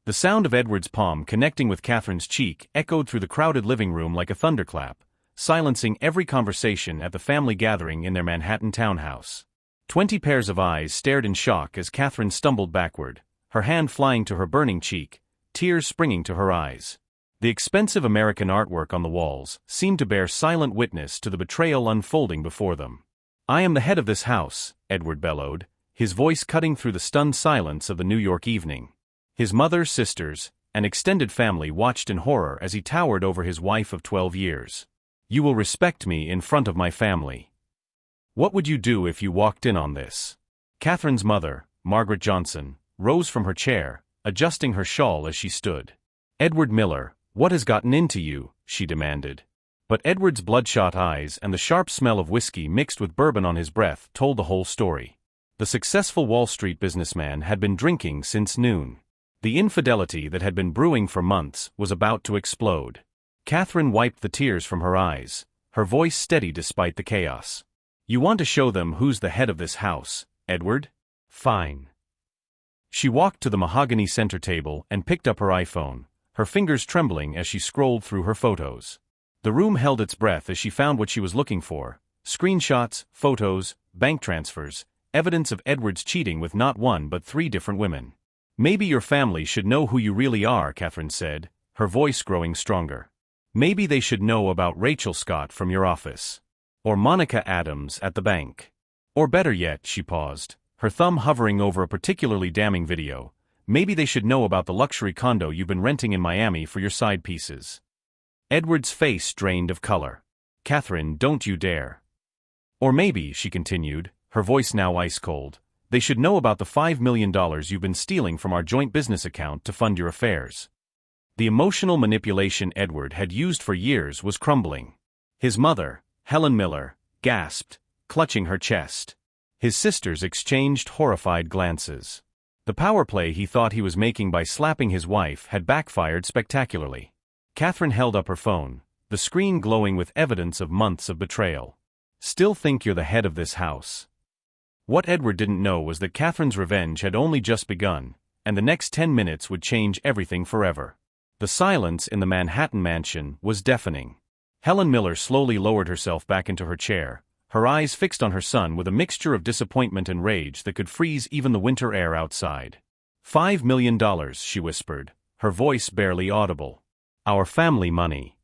The sound of Edward's palm connecting with Catherine's cheek echoed through the crowded living room like a thunderclap, silencing every conversation at the family gathering in their Manhattan townhouse. 20 pairs of eyes stared in shock as Catherine stumbled backward, her hand flying to her burning cheek, tears springing to her eyes. The expensive American artwork on the walls seemed to bear silent witness to the betrayal unfolding before them. "I am the head of this house," Edward bellowed, his voice cutting through the stunned silence of the New York evening. His mother, sisters, and extended family watched in horror as he towered over his wife of 12 years. "You will respect me in front of my family. What would you do if you walked in on this?" Catherine's mother, Margaret Johnson, rose from her chair, adjusting her shawl as she stood. "Edward Miller, what has gotten into you?" she demanded. But Edward's bloodshot eyes and the sharp smell of whiskey mixed with bourbon on his breath told the whole story. The successful Wall Street businessman had been drinking since noon. The infidelity that had been brewing for months was about to explode. Catherine wiped the tears from her eyes, her voice steady despite the chaos. "You want to show them who's the head of this house, Edward? Fine." She walked to the mahogany center table and picked up her iPhone, her fingers trembling as she scrolled through her photos. The room held its breath as she found what she was looking for: screenshots, photos, bank transfers, evidence of Edward's cheating with not one but 3 different women. "Maybe your family should know who you really are," Catherine said, her voice growing stronger. "Maybe they should know about Rachel Scott from your office. Or Monica Adams at the bank. Or better yet," she paused, her thumb hovering over a particularly damning video, "maybe they should know about the luxury condo you've been renting in Miami for your side pieces." Edward's face drained of color. "Catherine, don't you dare." "Or maybe," she continued, her voice now ice-cold, "they should know about the $5 million you've been stealing from our joint business account to fund your affairs." The emotional manipulation Edward had used for years was crumbling. His mother, Helen Miller, gasped, clutching her chest. His sisters exchanged horrified glances. The power play he thought he was making by slapping his wife had backfired spectacularly. Catherine held up her phone, the screen glowing with evidence of months of betrayal. "Still think you're the head of this house?" What Edward didn't know was that Catherine's revenge had only just begun, and the next 10 minutes would change everything forever. The silence in the Manhattan mansion was deafening. Helen Miller slowly lowered herself back into her chair, her eyes fixed on her son with a mixture of disappointment and rage that could freeze even the winter air outside. $5 million, she whispered, her voice barely audible. "Our family money."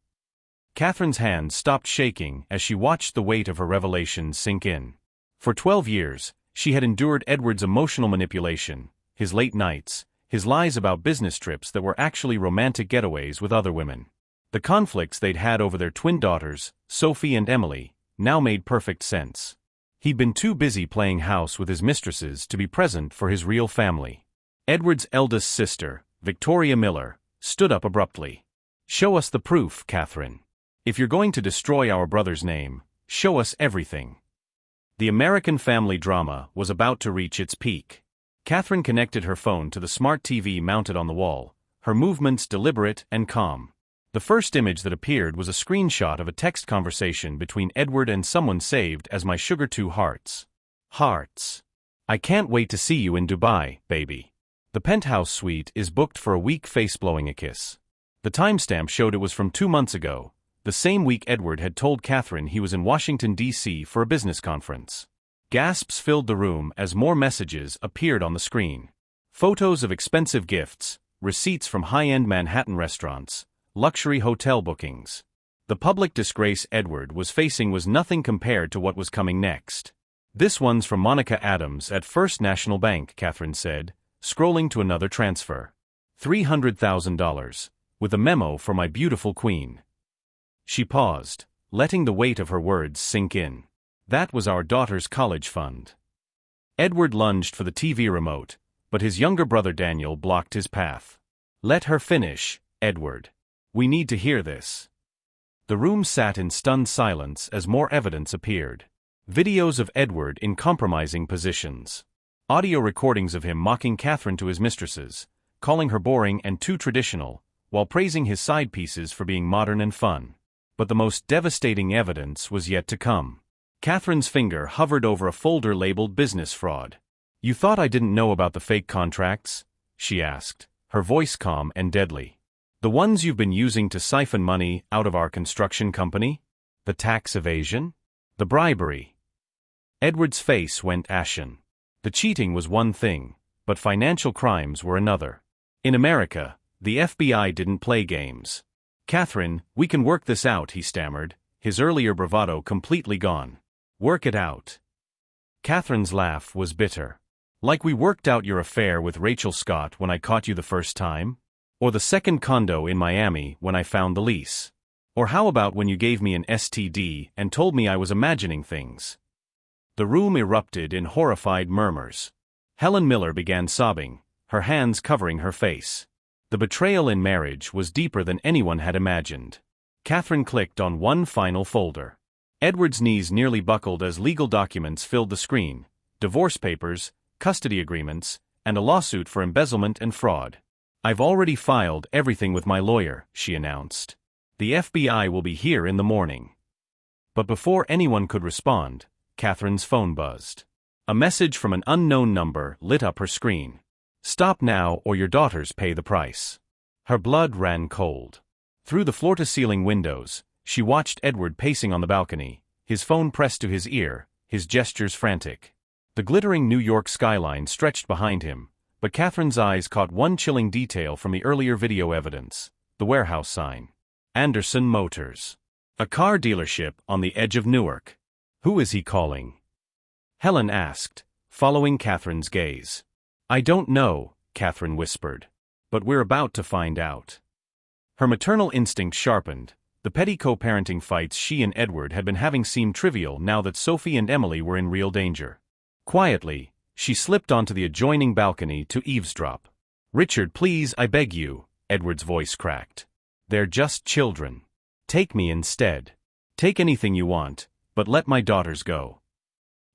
Catherine's hands stopped shaking as she watched the weight of her revelations sink in. For 12 years, she had endured Edward's emotional manipulation, his late nights, his lies about business trips that were actually romantic getaways with other women. The conflicts they'd had over their twin daughters, Sophie and Emily, now made perfect sense. He'd been too busy playing house with his mistresses to be present for his real family. Edward's eldest sister, Victoria Miller, stood up abruptly. "Show us the proof, Catherine. If you're going to destroy our brother's name, show us everything." The American family drama was about to reach its peak. Catherine connected her phone to the smart TV mounted on the wall, her movements deliberate and calm. The first image that appeared was a screenshot of a text conversation between Edward and someone saved as "My Sugar 2 Hearts. Hearts. I can't wait to see you in Dubai, baby. The penthouse suite is booked for a week." Face blowing a kiss. The timestamp showed it was from 2 months ago, the same week Edward had told Catherine he was in Washington, D.C. for a business conference. Gasps filled the room as more messages appeared on the screen. Photos of expensive gifts, receipts from high-end Manhattan restaurants, luxury hotel bookings. The public disgrace Edward was facing was nothing compared to what was coming next. "This one's from Monica Adams at First National Bank," Catherine said, scrolling to another transfer. $300,000, with a memo for my beautiful queen. She paused, letting the weight of her words sink in. "That was our daughter's college fund." Edward lunged for the TV remote, but his younger brother Daniel blocked his path. "Let her finish, Edward. We need to hear this." The room sat in stunned silence as more evidence appeared. Videos of Edward in compromising positions. Audio recordings of him mocking Catherine to his mistresses, calling her boring and too traditional, while praising his side pieces for being modern and fun. But the most devastating evidence was yet to come. Catherine's finger hovered over a folder labeled "Business Fraud." "You thought I didn't know about the fake contracts?" she asked, her voice calm and deadly. The ones you've been using to siphon money out of our construction company? The tax evasion? The bribery? Edward's face went ashen. The cheating was one thing, but financial crimes were another. In America, the FBI didn't play games. "Catherine, we can work this out," he stammered, his earlier bravado completely gone. "Work it out." Catherine's laugh was bitter. "Like we worked out your affair with Rachel Scott when I caught you the first time? Or the second condo in Miami when I found the lease? Or how about when you gave me an STD and told me I was imagining things?" The room erupted in horrified murmurs. Helen Miller began sobbing, her hands covering her face. The betrayal in marriage was deeper than anyone had imagined. Catherine clicked on one final folder. Edward's knees nearly buckled as legal documents filled the screen: divorce papers, custody agreements, and a lawsuit for embezzlement and fraud. "I've already filed everything with my lawyer," she announced. "The FBI will be here in the morning." But before anyone could respond, Catherine's phone buzzed. A message from an unknown number lit up her screen. "Stop now or your daughters pay the price." Her blood ran cold. Through the floor-to-ceiling windows, she watched Edward pacing on the balcony, his phone pressed to his ear, his gestures frantic. The glittering New York skyline stretched behind him, but Catherine's eyes caught one chilling detail from the earlier video evidence: the warehouse sign. Anderson Motors. A car dealership on the edge of Newark. "Who is he calling?" Helen asked, following Catherine's gaze. "I don't know," Catherine whispered. "But we're about to find out." Her maternal instinct sharpened. The petty co-parenting fights she and Edward had been having seemed trivial now that Sophie and Emily were in real danger. Quietly, she slipped onto the adjoining balcony to eavesdrop. "Richard, please, I beg you," Edward's voice cracked. "They're just children. Take me instead. Take anything you want, but let my daughters go."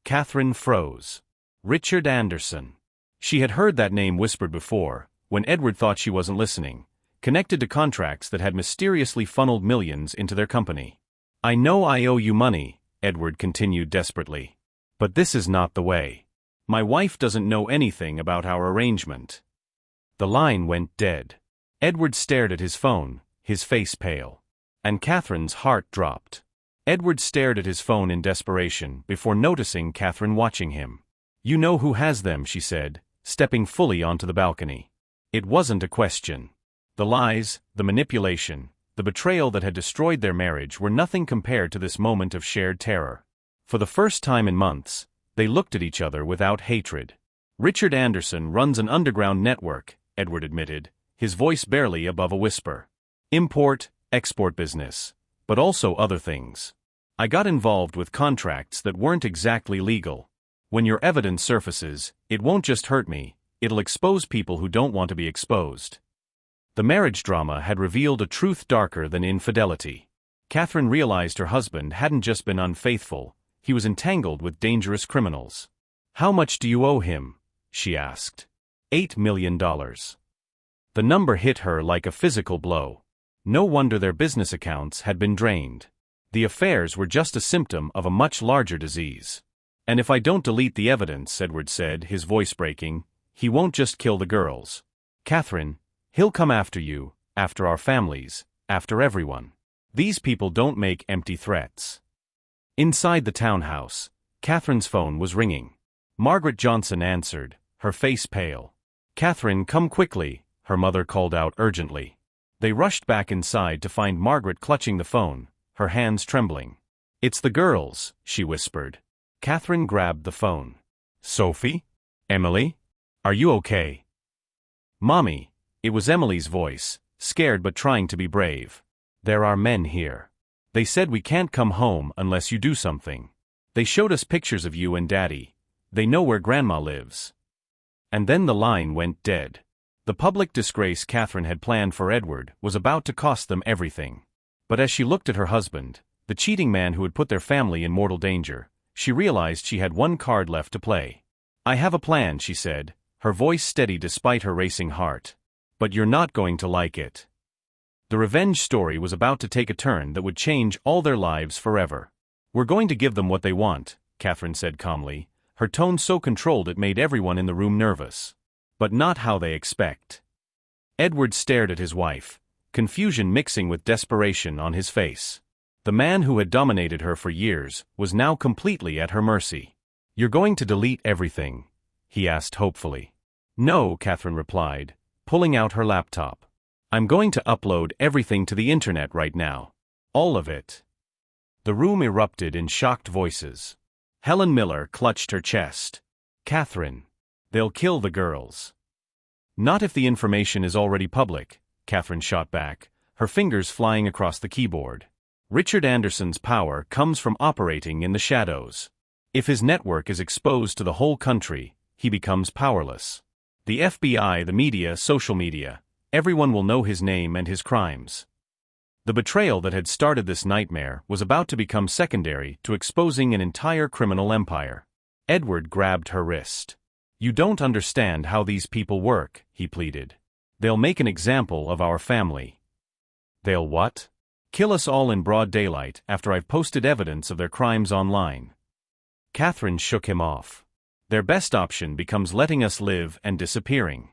Catherine froze. Richard Anderson. She had heard that name whispered before, when Edward thought she wasn't listening, connected to contracts that had mysteriously funneled millions into their company. "I know I owe you money," Edward continued desperately. "But this is not the way. My wife doesn't know anything about our arrangement." The line went dead. Edward stared at his phone, his face pale. And Catherine's heart dropped. Edward stared at his phone in desperation before noticing Catherine watching him. "You know who has them," she said, stepping fully onto the balcony. It wasn't a question. The lies, the manipulation, the betrayal that had destroyed their marriage were nothing compared to this moment of shared terror. For the first time in months, they looked at each other without hatred. "Richard Anderson runs an underground network," Edward admitted, his voice barely above a whisper. "Import, export business, but also other things. I got involved with contracts that weren't exactly legal. When your evidence surfaces, it won't just hurt me, it'll expose people who don't want to be exposed." The marriage drama had revealed a truth darker than infidelity. Catherine realized her husband hadn't just been unfaithful, he was entangled with dangerous criminals. "How much do you owe him?" she asked. $8 million. The number hit her like a physical blow. No wonder their business accounts had been drained. The affairs were just a symptom of a much larger disease. "And if I don't delete the evidence," Edward said, his voice breaking, "he won't just kill the girls. Catherine, he'll come after you, after our families, after everyone. These people don't make empty threats." Inside the townhouse, Catherine's phone was ringing. Margaret Johnson answered, her face pale. "Catherine, come quickly," her mother called out urgently. They rushed back inside to find Margaret clutching the phone, her hands trembling. "It's the girls," she whispered. Catherine grabbed the phone. "Sophie? Emily? Are you okay?" "Mommy," it was Emily's voice, scared but trying to be brave. "There are men here. They said we can't come home unless you do something. They showed us pictures of you and Daddy. They know where Grandma lives." And then the line went dead. The public disgrace Catherine had planned for Edward was about to cost them everything. But as she looked at her husband, the cheating man who had put their family in mortal danger, she realized she had one card left to play. "I have a plan," she said, her voice steady despite her racing heart. "But you're not going to like it." The revenge story was about to take a turn that would change all their lives forever. "We're going to give them what they want," Catherine said calmly, her tone so controlled it made everyone in the room nervous. "But not how they expect." Edward stared at his wife, confusion mixing with desperation on his face. The man who had dominated her for years was now completely at her mercy. "You're going to delete everything?" he asked hopefully. "No," Catherine replied, pulling out her laptop. "I'm going to upload everything to the internet right now. All of it." The room erupted in shocked voices. Helen Miller clutched her chest. "Catherine, they'll kill the girls." "Not if the information is already public," Catherine shot back, her fingers flying across the keyboard. "Richard Anderson's power comes from operating in the shadows. If his network is exposed to the whole country, he becomes powerless. The FBI, the media, social media, everyone will know his name and his crimes." The betrayal that had started this nightmare was about to become secondary to exposing an entire criminal empire. Edward grabbed her wrist. "You don't understand how these people work," he pleaded. "They'll make an example of our family." "They'll what?" "Kill us all in broad daylight after I've posted evidence of their crimes online." Catherine shook him off. "Their best option becomes letting us live and disappearing."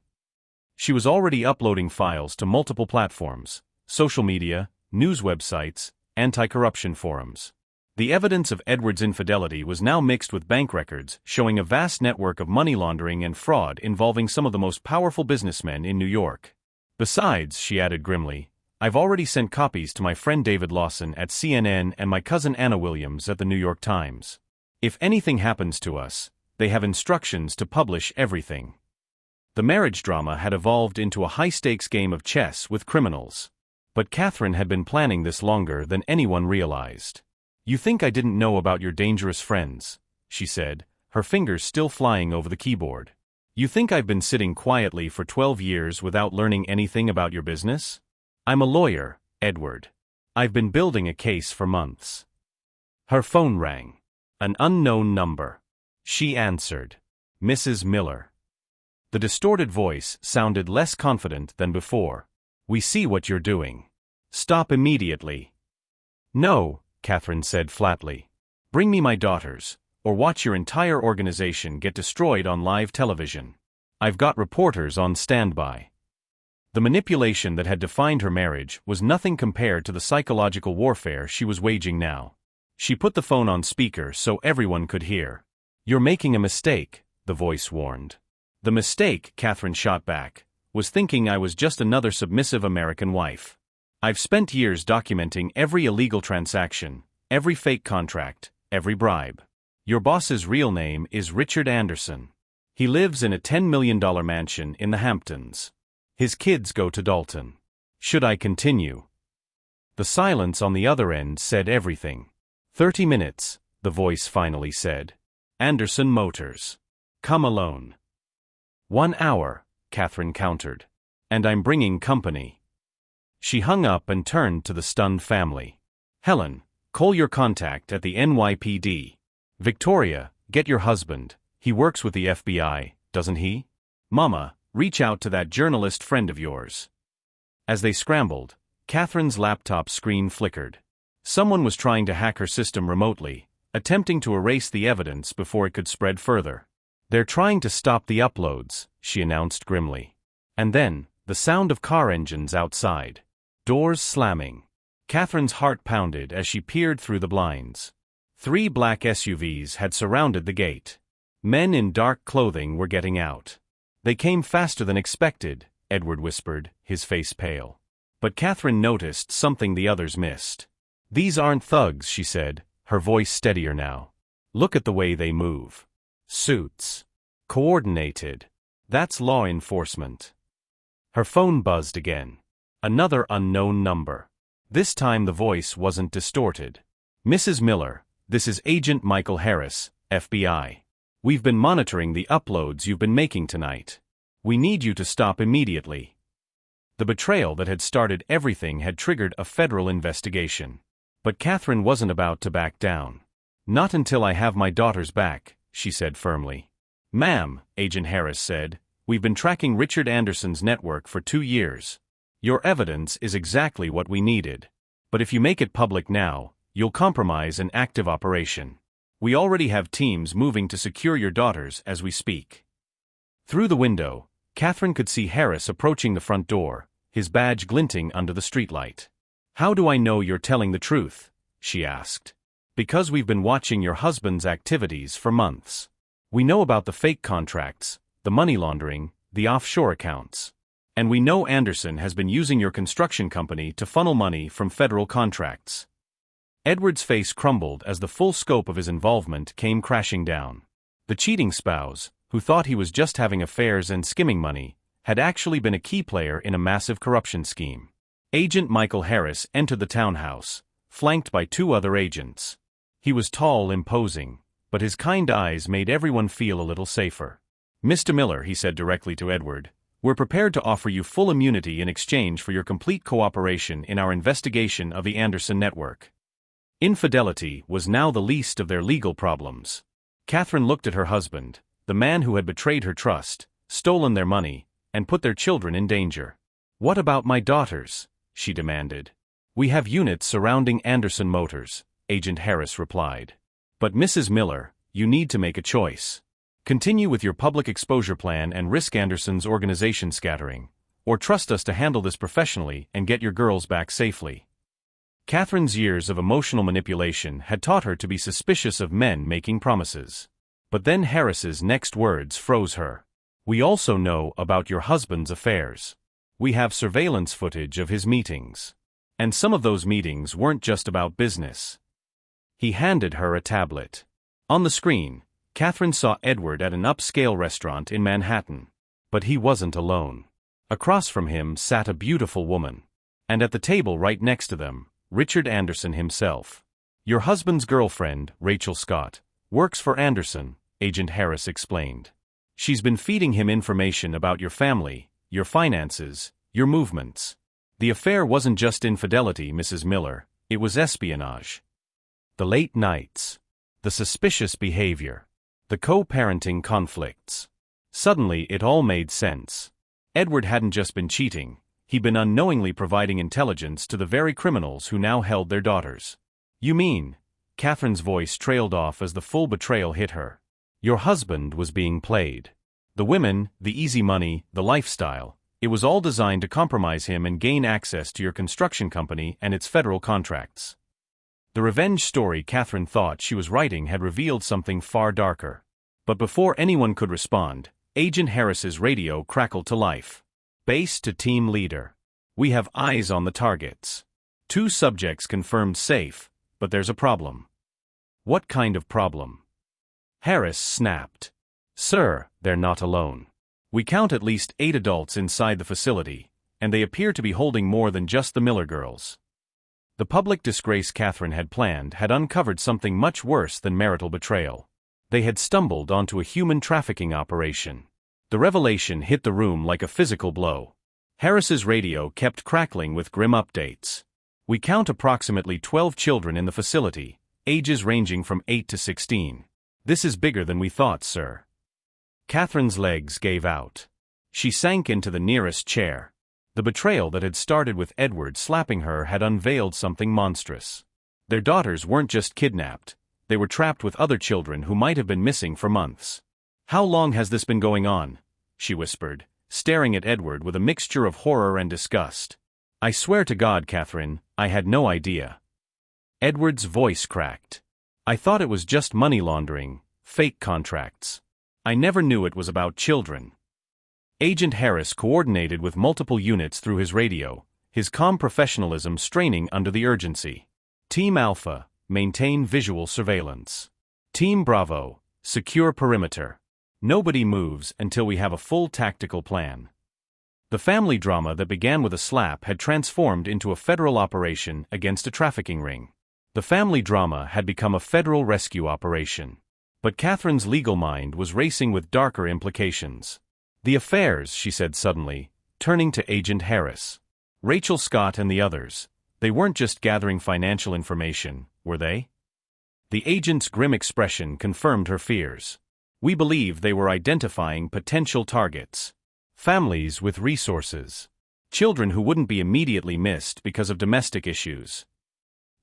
She was already uploading files to multiple platforms: social media, news websites, anti-corruption forums. The evidence of Edward's infidelity was now mixed with bank records showing a vast network of money laundering and fraud involving some of the most powerful businessmen in New York. "Besides," she added grimly, "I've already sent copies to my friend David Lawson at CNN and my cousin Anna Williams at the New York Times. If anything happens to us, they have instructions to publish everything." The marriage drama had evolved into a high-stakes game of chess with criminals. But Catherine had been planning this longer than anyone realized. "You think I didn't know about your dangerous friends," she said, her fingers still flying over the keyboard. "You think I've been sitting quietly for 12 years without learning anything about your business? I'm a lawyer, Edward. I've been building a case for months." Her phone rang. An unknown number. She answered. "Mrs. Miller." The distorted voice sounded less confident than before. "We see what you're doing. Stop immediately." "No," Catherine said flatly. "Bring me my daughters, or watch your entire organization get destroyed on live television. I've got reporters on standby." The manipulation that had defined her marriage was nothing compared to the psychological warfare she was waging now. She put the phone on speaker so everyone could hear. "You're making a mistake," the voice warned. "The mistake," Catherine shot back, "was thinking I was just another submissive American wife. I've spent years documenting every illegal transaction, every fake contract, every bribe. Your boss's real name is Richard Anderson. He lives in a $10 million mansion in the Hamptons. His kids go to Dalton. Should I continue?" The silence on the other end said everything. 30 minutes, the voice finally said. "Anderson Motors. Come alone." 1 hour, Catherine countered. "And I'm bringing company." She hung up and turned to the stunned family. "Helen, call your contact at the NYPD. Victoria, get your husband. He works with the FBI, doesn't he? Mama, reach out to that journalist friend of yours." As they scrambled, Catherine's laptop screen flickered. Someone was trying to hack her system remotely, attempting to erase the evidence before it could spread further. "They're trying to stop the uploads," she announced grimly. And then, the sound of car engines outside. Doors slamming. Catherine's heart pounded as she peered through the blinds. 3 black SUVs had surrounded the gate. Men in dark clothing were getting out. "They came faster than expected," Edward whispered, his face pale. But Catherine noticed something the others missed. "These aren't thugs," she said, her voice steadier now. "Look at the way they move. Suits. Coordinated. That's law enforcement." Her phone buzzed again. Another unknown number. This time the voice wasn't distorted. "Mrs. Miller, this is Agent Michael Harris, FBI. We've been monitoring the uploads you've been making tonight. We need you to stop immediately." The betrayal that had started everything had triggered a federal investigation. But Catherine wasn't about to back down. "Not until I have my daughters back," she said firmly. "Ma'am," Agent Harris said, "we've been tracking Richard Anderson's network for 2 years. Your evidence is exactly what we needed. But if you make it public now, you'll compromise an active operation. We already have teams moving to secure your daughters as we speak." Through the window, Catherine could see Harris approaching the front door, his badge glinting under the streetlight. "How do I know you're telling the truth?" she asked. "Because we've been watching your husband's activities for months. We know about the fake contracts, the money laundering, the offshore accounts. And we know Anderson has been using your construction company to funnel money from federal contracts." Edward's face crumbled as the full scope of his involvement came crashing down. The cheating spouse, who thought he was just having affairs and skimming money, had actually been a key player in a massive corruption scheme. Agent Michael Harris entered the townhouse, flanked by 2 other agents. He was tall, imposing, but his kind eyes made everyone feel a little safer. "Mr. Miller," he said directly to Edward, "we're prepared to offer you full immunity in exchange for your complete cooperation in our investigation of the Anderson network." Infidelity was now the least of their legal problems. Catherine looked at her husband, the man who had betrayed her trust, stolen their money, and put their children in danger. "What about my daughters?" she demanded. "We have units surrounding Anderson Motors," Agent Harris replied. "But Mrs. Miller, you need to make a choice. Continue with your public exposure plan and risk Anderson's organization scattering, or trust us to handle this professionally and get your girls back safely." Catherine's years of emotional manipulation had taught her to be suspicious of men making promises. But then Harris's next words froze her. "We also know about your husband's affairs. We have surveillance footage of his meetings. And some of those meetings weren't just about business." He handed her a tablet. On the screen, Catherine saw Edward at an upscale restaurant in Manhattan. But he wasn't alone. Across from him sat a beautiful woman. And at the table right next to them, Richard Anderson himself. "Your husband's girlfriend, Rachel Scott, works for Anderson," Agent Harris explained. "She's been feeding him information about your family, your finances, your movements. The affair wasn't just infidelity, Mrs. Miller, it was espionage. The late nights. The suspicious behavior. The co-parenting conflicts." Suddenly it all made sense. Edward hadn't just been cheating, he'd been unknowingly providing intelligence to the very criminals who now held their daughters. "You mean?" Catherine's voice trailed off as the full betrayal hit her. "Your husband was being played. The women, the easy money, the lifestyle, it was all designed to compromise him and gain access to your construction company and its federal contracts." The revenge story Catherine thought she was writing had revealed something far darker. But before anyone could respond, Agent Harris's radio crackled to life. "Base to team leader. We have eyes on the targets. 2 subjects confirmed safe, but there's a problem." "What kind of problem?" Harris snapped. "Sir, they're not alone. We count at least 8 adults inside the facility, and they appear to be holding more than just the Miller girls." The public disgrace Catherine had planned had uncovered something much worse than marital betrayal. They had stumbled onto a human trafficking operation. The revelation hit the room like a physical blow. Harris's radio kept crackling with grim updates. "We count approximately 12 children in the facility, ages ranging from 8 to 16. This is bigger than we thought, sir." Catherine's legs gave out. She sank into the nearest chair. The betrayal that had started with Edward slapping her had unveiled something monstrous. Their daughters weren't just kidnapped, they were trapped with other children who might have been missing for months. "How long has this been going on?" she whispered, staring at Edward with a mixture of horror and disgust. "I swear to God, Catherine, I had no idea." Edward's voice cracked. "I thought it was just money laundering, fake contracts. I never knew it was about children." Agent Harris coordinated with multiple units through his radio, his calm professionalism straining under the urgency. "Team Alpha, maintain visual surveillance. Team Bravo, secure perimeter. Nobody moves until we have a full tactical plan." The family drama that began with a slap had transformed into a federal operation against a trafficking ring. The family drama had become a federal rescue operation. But Catherine's legal mind was racing with darker implications. "The affairs," she said suddenly, turning to Agent Harris. "Rachel Scott and the others, they weren't just gathering financial information, were they?" The agent's grim expression confirmed her fears. "We believe they were identifying potential targets. Families with resources. Children who wouldn't be immediately missed because of domestic issues."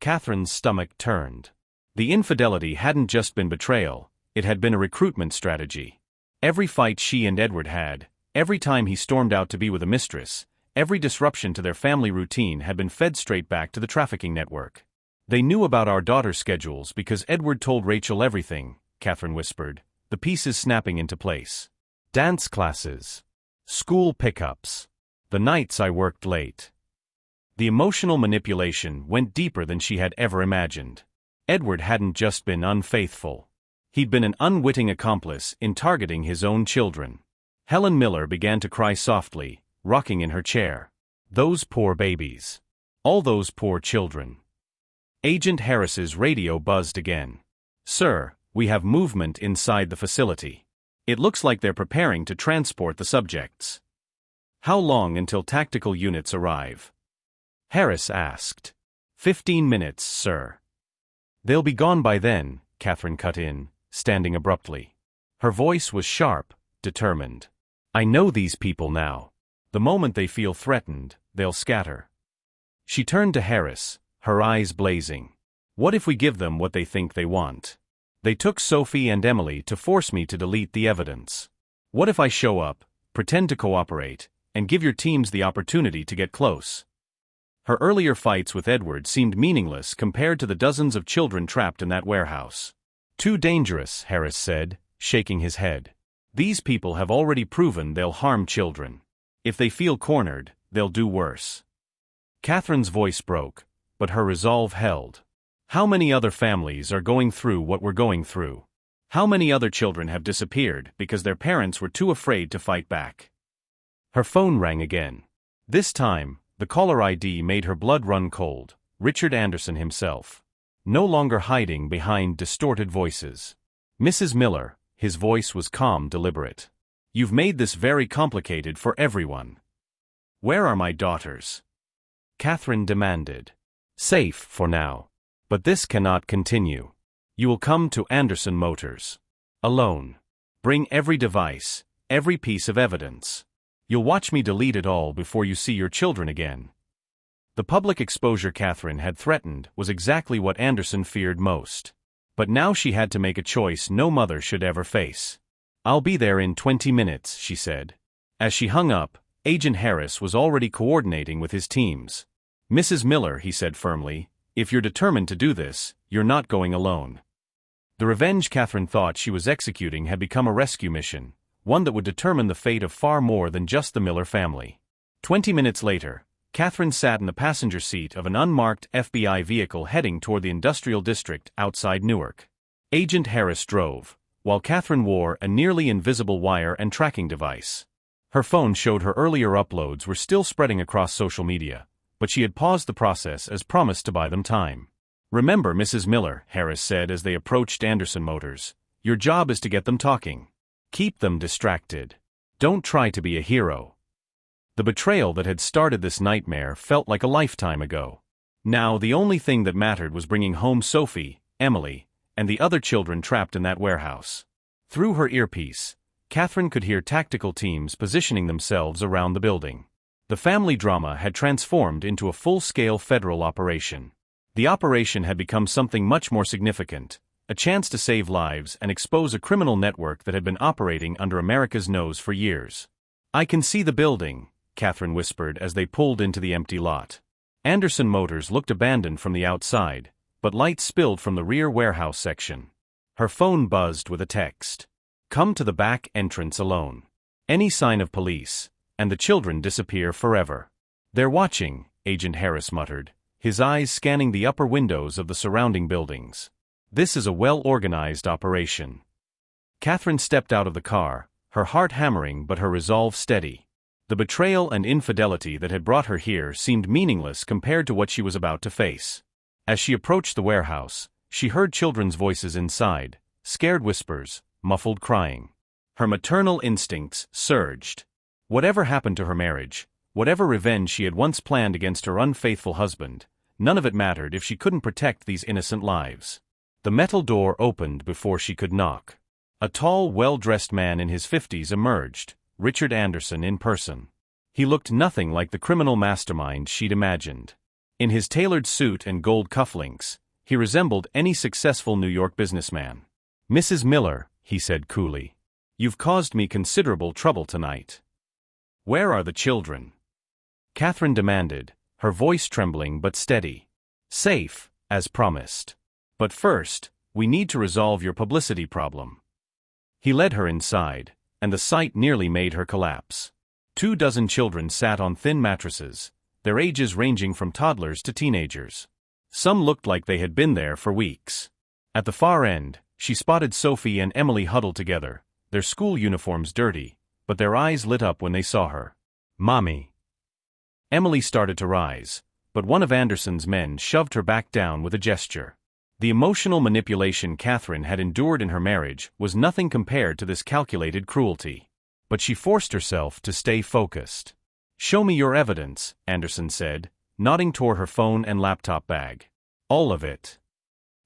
Catherine's stomach turned. The infidelity hadn't just been betrayal, it had been a recruitment strategy. Every fight she and Edward had, Every time he stormed out to be with a mistress, every disruption to their family routine had been fed straight back to the trafficking network. They knew about our daughter's schedules because Edward told Rachel everything, Catherine whispered, the pieces snapping into place. Dance classes. School pickups. The nights I worked late. The emotional manipulation went deeper than she had ever imagined. Edward hadn't just been unfaithful. He'd been an unwitting accomplice in targeting his own children. Helen Miller began to cry softly, rocking in her chair. Those poor babies. All those poor children. Agent Harris's radio buzzed again. Sir, we have movement inside the facility. It looks like they're preparing to transport the subjects. How long until tactical units arrive? Harris asked. 15 minutes, sir. They'll be gone by then, Catherine cut in, standing abruptly. Her voice was sharp, determined. I know these people now. The moment they feel threatened, they'll scatter. She turned to Harris, her eyes blazing. What if we give them what they think they want? They took Sophie and Emily to force me to delete the evidence. What if I show up, pretend to cooperate, and give your teams the opportunity to get close? Her earlier fights with Edward seemed meaningless compared to the dozens of children trapped in that warehouse. Too dangerous, Harris said, shaking his head. These people have already proven they'll harm children. If they feel cornered, they'll do worse. Catherine's voice broke, but her resolve held. How many other families are going through what we're going through? How many other children have disappeared because their parents were too afraid to fight back? Her phone rang again. This time, the caller ID made her blood run cold. Richard Anderson himself. No longer hiding behind distorted voices. Mrs. Miller, his voice was calm, deliberate. You've made this very complicated for everyone. Where are my daughters? Catherine demanded. Safe for now. But this cannot continue. You will come to Anderson Motors. Alone. Bring every device, every piece of evidence. You'll watch me delete it all before you see your children again. The public exposure Catherine had threatened was exactly what Anderson feared most. But now she had to make a choice no mother should ever face. I'll be there in 20 minutes, she said. As she hung up, Agent Harris was already coordinating with his teams. Mrs. Miller, he said firmly, if you're determined to do this, you're not going alone. The revenge Catherine thought she was executing had become a rescue mission, one that would determine the fate of far more than just the Miller family. 20 minutes later, Catherine sat in the passenger seat of an unmarked FBI vehicle heading toward the industrial district outside Newark. Agent Harris drove, while Catherine wore a nearly invisible wire and tracking device. Her phone showed her earlier uploads were still spreading across social media, but she had paused the process as promised to buy them time. Remember, Mrs. Miller, Harris said as they approached Anderson Motors, your job is to get them talking. Keep them distracted. Don't try to be a hero. The betrayal that had started this nightmare felt like a lifetime ago. Now the only thing that mattered was bringing home Sophie, Emily, and the other children trapped in that warehouse. Through her earpiece, Catherine could hear tactical teams positioning themselves around the building. The family drama had transformed into a full-scale federal operation. The operation had become something much more significant, a chance to save lives and expose a criminal network that had been operating under America's nose for years. I can see the building, Catherine whispered as they pulled into the empty lot. Anderson Motors looked abandoned from the outside, but light spilled from the rear warehouse section. Her phone buzzed with a text. Come to the back entrance alone. Any sign of police, and the children disappear forever. They're watching, Agent Harris muttered, his eyes scanning the upper windows of the surrounding buildings. This is a well-organized operation. Catherine stepped out of the car, her heart hammering but her resolve steady. The betrayal and infidelity that had brought her here seemed meaningless compared to what she was about to face. As she approached the warehouse, she heard children's voices inside, scared whispers, muffled crying. Her maternal instincts surged. Whatever happened to her marriage, whatever revenge she had once planned against her unfaithful husband, none of it mattered if she couldn't protect these innocent lives. The metal door opened before she could knock. A tall, well-dressed man in his 50s emerged, Richard Anderson in person. He looked nothing like the criminal mastermind she'd imagined. In his tailored suit and gold cufflinks, he resembled any successful New York businessman. Mrs. Miller, he said coolly, you've caused me considerable trouble tonight. Where are the children? Catherine demanded, her voice trembling but steady. Safe, as promised. But first, we need to resolve your publicity problem. He led her inside, and the sight nearly made her collapse. 24 children sat on thin mattresses, their ages ranging from toddlers to teenagers. Some looked like they had been there for weeks. At the far end, she spotted Sophie and Emily huddled together, their school uniforms dirty, but their eyes lit up when they saw her. Mommy. Emily started to rise, but one of Anderson's men shoved her back down with a gesture. The emotional manipulation Catherine had endured in her marriage was nothing compared to this calculated cruelty. But she forced herself to stay focused. Show me your evidence, Anderson said, nodding toward her phone and laptop bag. All of it.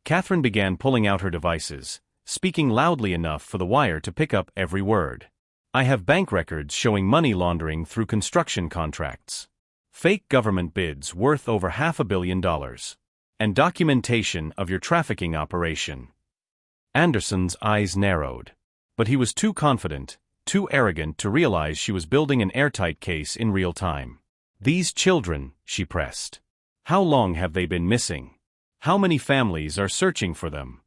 Catherine began pulling out her devices, speaking loudly enough for the wire to pick up every word. I have bank records showing money laundering through construction contracts. Fake government bids worth over $500 million. And documentation of your trafficking operation. Anderson's eyes narrowed. But he was too confident, too arrogant to realize she was building an airtight case in real time. These children, she pressed. How long have they been missing? How many families are searching for them?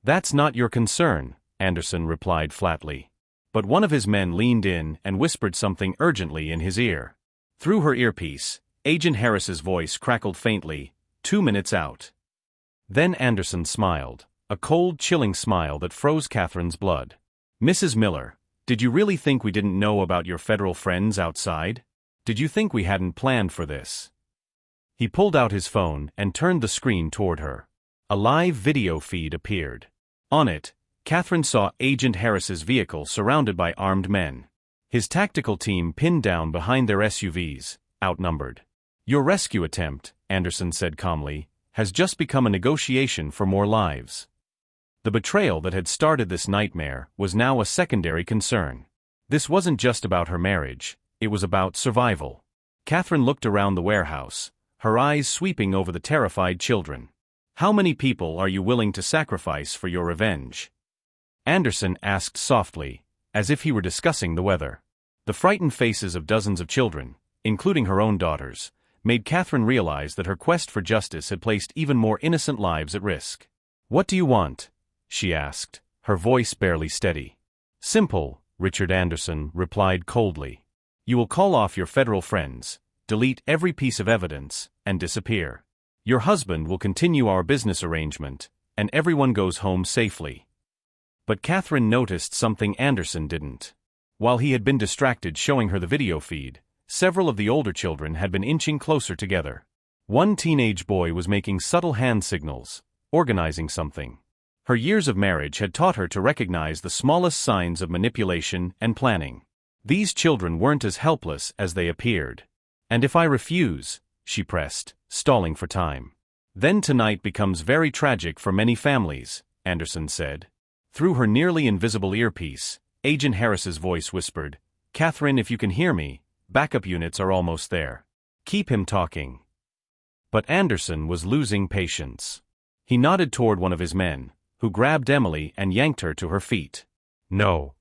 That's not your concern, Anderson replied flatly. But one of his men leaned in and whispered something urgently in his ear. Through her earpiece, Agent Harris's voice crackled faintly, 2 minutes out. Then Anderson smiled, a cold, chilling smile that froze Catherine's blood. Mrs. Miller, did you really think we didn't know about your federal friends outside? Did you think we hadn't planned for this? He pulled out his phone and turned the screen toward her. A live video feed appeared. On it, Catherine saw Agent Harris's vehicle surrounded by armed men. His tactical team pinned down behind their SUVs, outnumbered. Your rescue attempt, Anderson said calmly, has just become a negotiation for more lives. The betrayal that had started this nightmare was now a secondary concern. This wasn't just about her marriage, it was about survival. Catherine looked around the warehouse, her eyes sweeping over the terrified children. How many people are you willing to sacrifice for your revenge? Anderson asked softly, as if he were discussing the weather. The frightened faces of dozens of children, including her own daughters, made Catherine realize that her quest for justice had placed even more innocent lives at risk. What do you want? She asked, her voice barely steady. Simple, Richard Anderson replied coldly. You will call off your federal friends, delete every piece of evidence, and disappear. Your husband will continue our business arrangement, and everyone goes home safely. But Catherine noticed something Anderson didn't. While he had been distracted showing her the video feed, several of the older children had been inching closer together. One teenage boy was making subtle hand signals, organizing something. Her years of marriage had taught her to recognize the smallest signs of manipulation and planning. These children weren't as helpless as they appeared. And if I refuse, she pressed, stalling for time. Then tonight becomes very tragic for many families, Anderson said. Through her nearly invisible earpiece, Agent Harris's voice whispered, Catherine, if you can hear me, backup units are almost there. Keep him talking. But Anderson was losing patience. He nodded toward one of his men, who grabbed Emily and yanked her to her feet. No.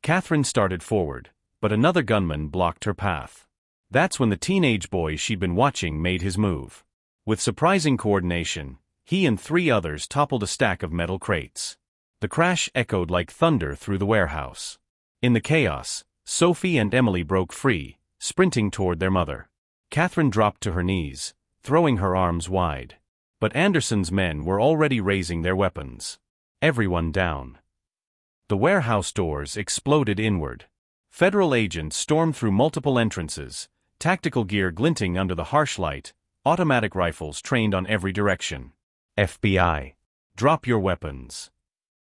Catherine started forward, but another gunman blocked her path. That's when the teenage boy she'd been watching made his move. With surprising coordination, he and 3 others toppled a stack of metal crates. The crash echoed like thunder through the warehouse. In the chaos, Sophie and Emily broke free, sprinting toward their mother. Catherine dropped to her knees, throwing her arms wide. But Anderson's men were already raising their weapons. Everyone down. The warehouse doors exploded inward. Federal agents stormed through multiple entrances, tactical gear glinting under the harsh light, automatic rifles trained on every direction. FBI. Drop your weapons.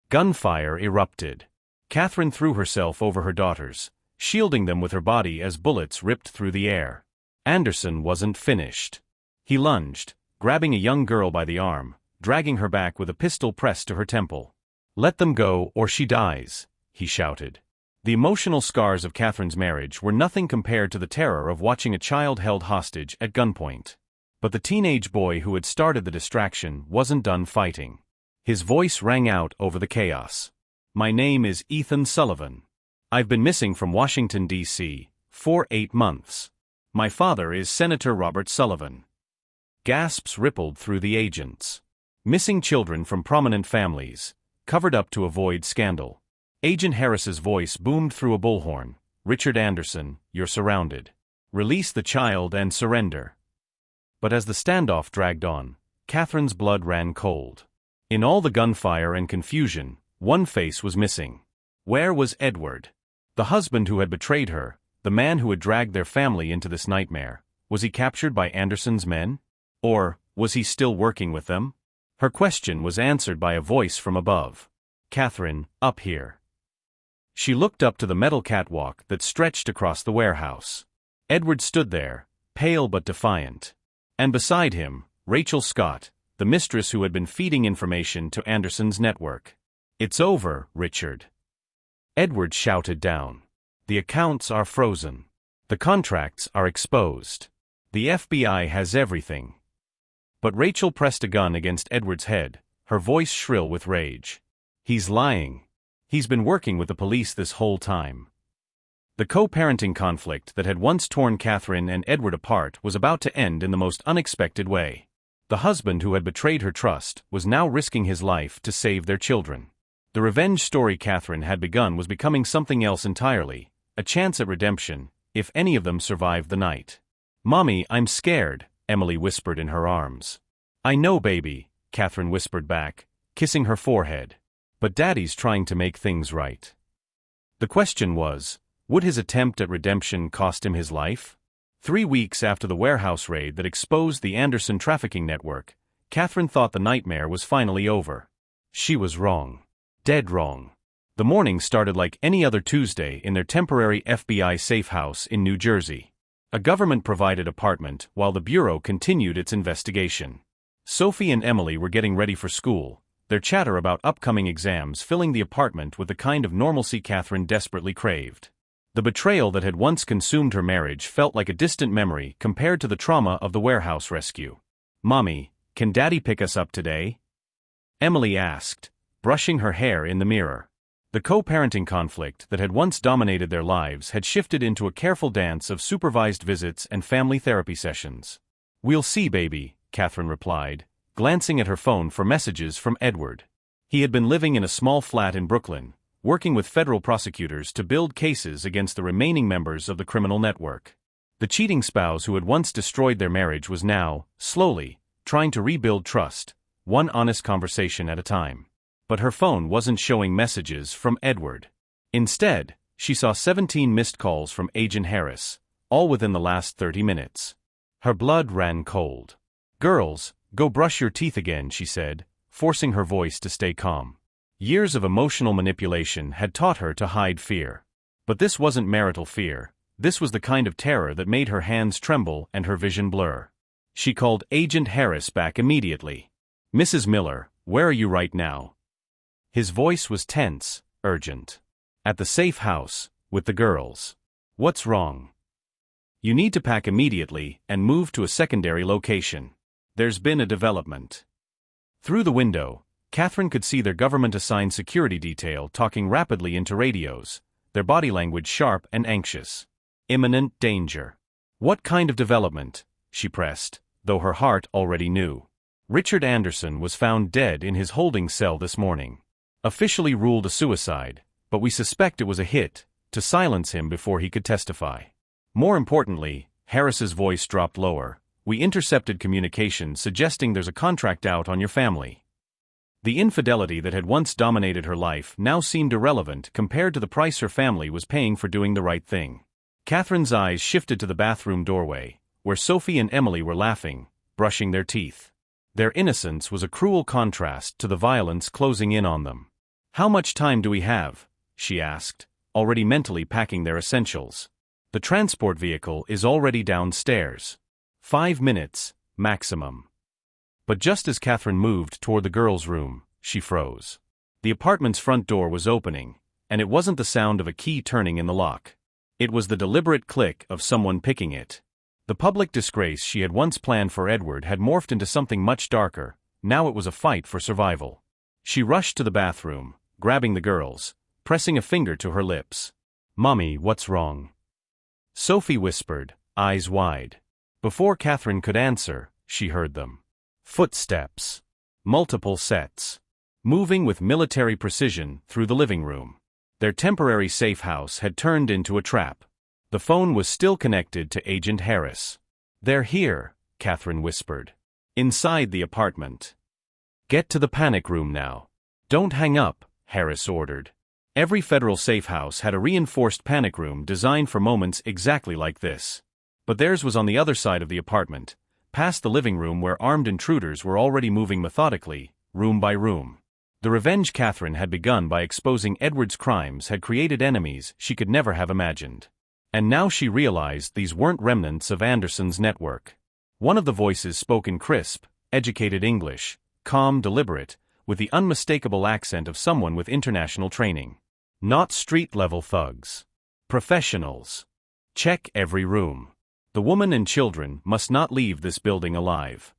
Gunfire erupted. Catherine threw herself over her daughters, shielding them with her body as bullets ripped through the air. Anderson wasn't finished. He lunged, grabbing a young girl by the arm, dragging her back with a pistol pressed to her temple. Let them go or she dies, he shouted. The emotional scars of Catherine's marriage were nothing compared to the terror of watching a child held hostage at gunpoint. But the teenage boy who had started the distraction wasn't done fighting. His voice rang out over the chaos. My name is Ethan Sullivan. I've been missing from Washington, D.C. For 8 months. My father is Senator Robert Sullivan. Gasps rippled through the agents. Missing children from prominent families, covered up to avoid scandal. Agent Harris's voice boomed through a bullhorn. Richard Anderson, you're surrounded. Release the child and surrender. But as the standoff dragged on, Catherine's blood ran cold. In all the gunfire and confusion, one face was missing. Where was Edward? The husband who had betrayed her, the man who had dragged their family into this nightmare. Was he captured by Anderson's men? Or was he still working with them? Her question was answered by a voice from above. Catherine, up here. She looked up to the metal catwalk that stretched across the warehouse. Edward stood there, pale but defiant. And beside him, Rachel Scott, the mistress who had been feeding information to Anderson's network. It's over, Richard. Edward shouted down. The accounts are frozen. The contracts are exposed. The FBI has everything. But Rachel pressed a gun against Edward's head, her voice shrill with rage. He's lying. He's been working with the police this whole time. The co-parenting conflict that had once torn Catherine and Edward apart was about to end in the most unexpected way. The husband who had betrayed her trust was now risking his life to save their children. The revenge story Catherine had begun was becoming something else entirely, a chance at redemption, if any of them survived the night. Mommy, I'm scared, Emily whispered in her arms. I know, baby, Catherine whispered back, kissing her forehead. But Daddy's trying to make things right. The question was, would his attempt at redemption cost him his life? 3 weeks after the warehouse raid that exposed the Anderson trafficking network, Catherine thought the nightmare was finally over. She was wrong. Dead wrong. The morning started like any other Tuesday in their temporary FBI safe house in New Jersey. A government-provided apartment while the Bureau continued its investigation. Sophie and Emily were getting ready for school, their chatter about upcoming exams filling the apartment with the kind of normalcy Catherine desperately craved. The betrayal that had once consumed her marriage felt like a distant memory compared to the trauma of the warehouse rescue. Mommy, can Daddy pick us up today? Emily asked, brushing her hair in the mirror. The co-parenting conflict that had once dominated their lives had shifted into a careful dance of supervised visits and family therapy sessions. We'll see, baby, Catherine replied, glancing at her phone for messages from Edward. He had been living in a small flat in Brooklyn, working with federal prosecutors to build cases against the remaining members of the criminal network. The cheating spouse who had once destroyed their marriage was now, slowly, trying to rebuild trust, one honest conversation at a time. But her phone wasn't showing messages from Edward. Instead, she saw 17 missed calls from Agent Harris, all within the last 30 minutes. Her blood ran cold. Girls, go brush your teeth again, she said, forcing her voice to stay calm. Years of emotional manipulation had taught her to hide fear. But this wasn't marital fear. This was the kind of terror that made her hands tremble and her vision blur. She called Agent Harris back immediately. Mrs. Miller, where are you right now? His voice was tense, urgent. At the safe house, with the girls. What's wrong? You need to pack immediately and move to a secondary location. There's been a development. Through the window, Catherine could see their government-assigned security detail talking rapidly into radios, their body language sharp and anxious. Imminent danger. What kind of development? She pressed, though her heart already knew. Richard Anderson was found dead in his holding cell this morning. Officially ruled a suicide, but we suspect it was a hit, to silence him before he could testify. More importantly, Harris's voice dropped lower. We intercepted communications suggesting there's a contract out on your family. The infidelity that had once dominated her life now seemed irrelevant compared to the price her family was paying for doing the right thing. Catherine's eyes shifted to the bathroom doorway, where Sophie and Emily were laughing, brushing their teeth. Their innocence was a cruel contrast to the violence closing in on them. How much time do we have? She asked, already mentally packing their essentials. The transport vehicle is already downstairs. 5 minutes, maximum. But just as Catherine moved toward the girls' room, she froze. The apartment's front door was opening, and it wasn't the sound of a key turning in the lock. It was the deliberate click of someone picking it. The public disgrace she had once planned for Edward had morphed into something much darker. Now it was a fight for survival. She rushed to the bathroom, grabbing the girls, pressing a finger to her lips. Mommy, what's wrong? Sophie whispered, eyes wide. Before Catherine could answer, she heard them. Footsteps. Multiple sets. Moving with military precision through the living room. Their temporary safe house had turned into a trap. The phone was still connected to Agent Harris. "They're here," Catherine whispered. "Inside the apartment. Get to the panic room now." "Don't hang up," Harris ordered. Every federal safe house had a reinforced panic room designed for moments exactly like this. But theirs was on the other side of the apartment, past the living room where armed intruders were already moving methodically, room by room. The revenge Catherine had begun by exposing Edward's crimes had created enemies she could never have imagined. And now she realized these weren't remnants of Anderson's network. One of the voices spoke in crisp, educated English, calm, deliberate, with the unmistakable accent of someone with international training. Not street-level thugs. Professionals. Check every room. The woman and children must not leave this building alive.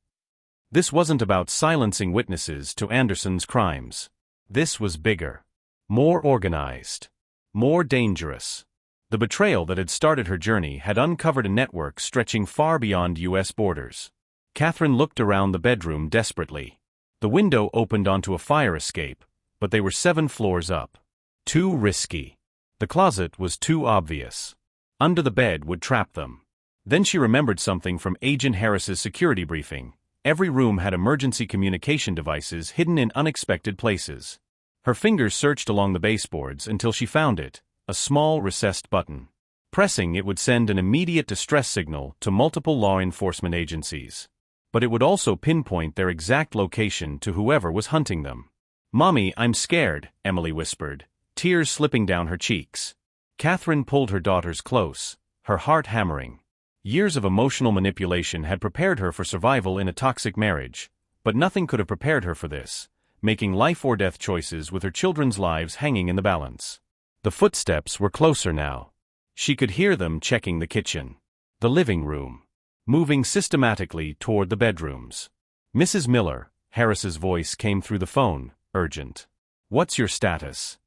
This wasn't about silencing witnesses to Anderson's crimes. This was bigger. More organized. More dangerous. The betrayal that had started her journey had uncovered a network stretching far beyond U.S. borders. Catherine looked around the bedroom desperately. The window opened onto a fire escape, but they were 7 floors up. Too risky. The closet was too obvious. Under the bed would trap them. Then she remembered something from Agent Harris's security briefing. Every room had emergency communication devices hidden in unexpected places. Her fingers searched along the baseboards until she found it. A small recessed button. Pressing it would send an immediate distress signal to multiple law enforcement agencies. But it would also pinpoint their exact location to whoever was hunting them. "Mommy, I'm scared," Emily whispered, tears slipping down her cheeks. Catherine pulled her daughters close, her heart hammering. Years of emotional manipulation had prepared her for survival in a toxic marriage, but nothing could have prepared her for this, making life-or-death choices with her children's lives hanging in the balance. The footsteps were closer now. She could hear them checking the kitchen, the living room, moving systematically toward the bedrooms. "Mrs. Miller," Harris's voice came through the phone, urgent. "What's your status?"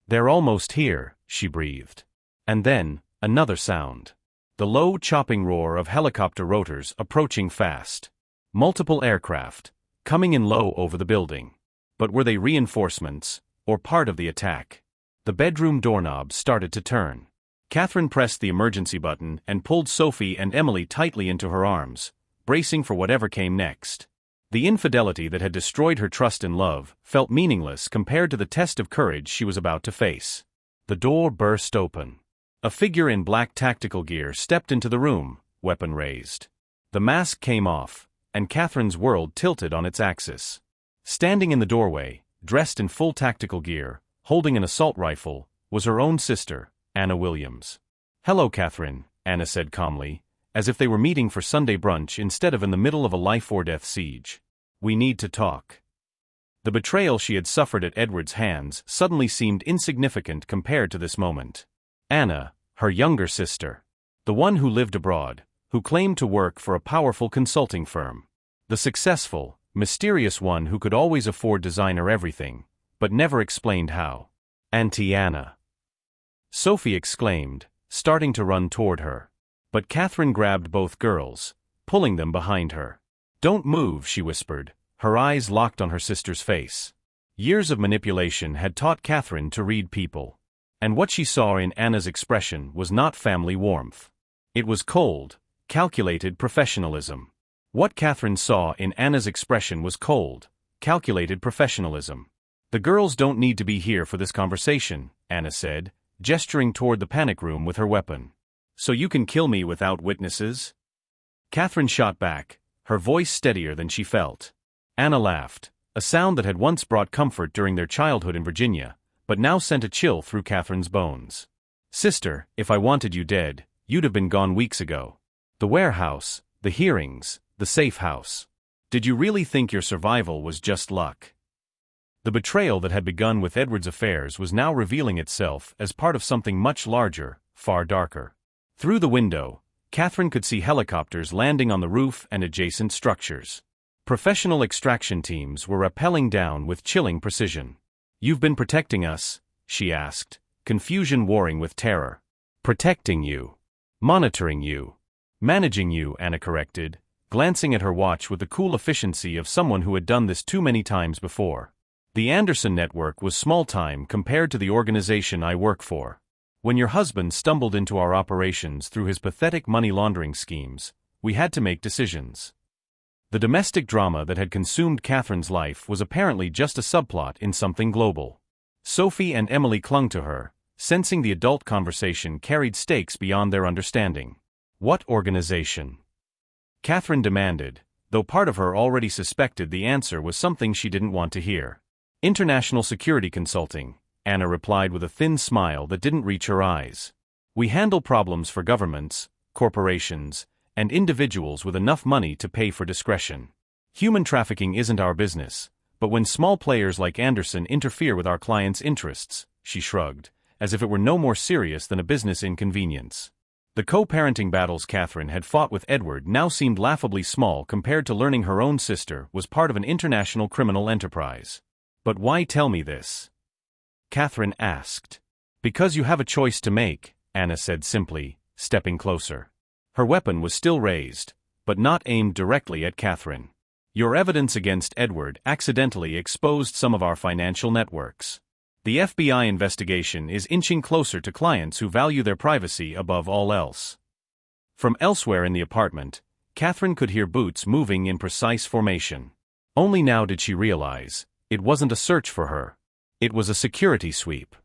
"They're almost here," she breathed. And then, another sound. The low chopping roar of helicopter rotors approaching fast. Multiple aircraft, coming in low over the building. But were they reinforcements, or part of the attack? The bedroom doorknob started to turn. Catherine pressed the emergency button and pulled Sophie and Emily tightly into her arms, bracing for whatever came next. The infidelity that had destroyed her trust and love felt meaningless compared to the test of courage she was about to face. The door burst open. A figure in black tactical gear stepped into the room, weapon raised. The mask came off, and Catherine's world tilted on its axis. Standing in the doorway, dressed in full tactical gear, holding an assault rifle, was her own sister, Anna Williams. "Hello, Catherine," Anna said calmly, as if they were meeting for Sunday brunch instead of in the middle of a life-or-death siege. "We need to talk." The betrayal she had suffered at Edward's hands suddenly seemed insignificant compared to this moment. Anna, her younger sister. The one who lived abroad, who claimed to work for a powerful consulting firm. The successful, mysterious one who could always afford designer everything, but never explained how. "Auntie Anna," Sophie exclaimed, starting to run toward her. But Catherine grabbed both girls, pulling them behind her. "Don't move," she whispered, her eyes locked on her sister's face. Years of manipulation had taught Catherine to read people. And what she saw in Anna's expression was not family warmth. It was cold, calculated professionalism. What Catherine saw in Anna's expression was cold, calculated professionalism. "The girls don't need to be here for this conversation," Anna said, gesturing toward the panic room with her weapon. "So you can kill me without witnesses?" Catherine shot back, her voice steadier than she felt. Anna laughed, a sound that had once brought comfort during their childhood in Virginia, but now sent a chill through Catherine's bones. "Sister, if I wanted you dead, you'd have been gone weeks ago. The warehouse, the hearings, the safe house. Did you really think your survival was just luck?" The betrayal that had begun with Edward's affairs was now revealing itself as part of something much larger, far darker. Through the window, Catherine could see helicopters landing on the roof and adjacent structures. Professional extraction teams were rappelling down with chilling precision. "You've been protecting us?" she asked, confusion warring with terror. "Protecting you?" Monitoring you. Managing you, Anna corrected, glancing at her watch with the cool efficiency of someone who had done this too many times before. The Anderson network was small time compared to the organization I work for. When your husband stumbled into our operations through his pathetic money laundering schemes, we had to make decisions. The domestic drama that had consumed Catherine's life was apparently just a subplot in something global. Sophie and Emily clung to her, sensing the adult conversation carried stakes beyond their understanding. What organization? Catherine demanded, though part of her already suspected the answer was something she didn't want to hear. International Security Consulting, Anna replied with a thin smile that didn't reach her eyes. We handle problems for governments, corporations, and individuals with enough money to pay for discretion. Human trafficking isn't our business, but when small players like Anderson interfere with our clients' interests, she shrugged, as if it were no more serious than a business inconvenience. The co-parenting battles Catherine had fought with Edward now seemed laughably small compared to learning her own sister was part of an international criminal enterprise. But why tell me this? Catherine asked. Because you have a choice to make, Anna said simply, stepping closer. Her weapon was still raised, but not aimed directly at Catherine. Your evidence against Edward accidentally exposed some of our financial networks. The FBI investigation is inching closer to clients who value their privacy above all else. From elsewhere in the apartment, Catherine could hear boots moving in precise formation. Only now did she realize, it wasn't a search for her. It was a security sweep.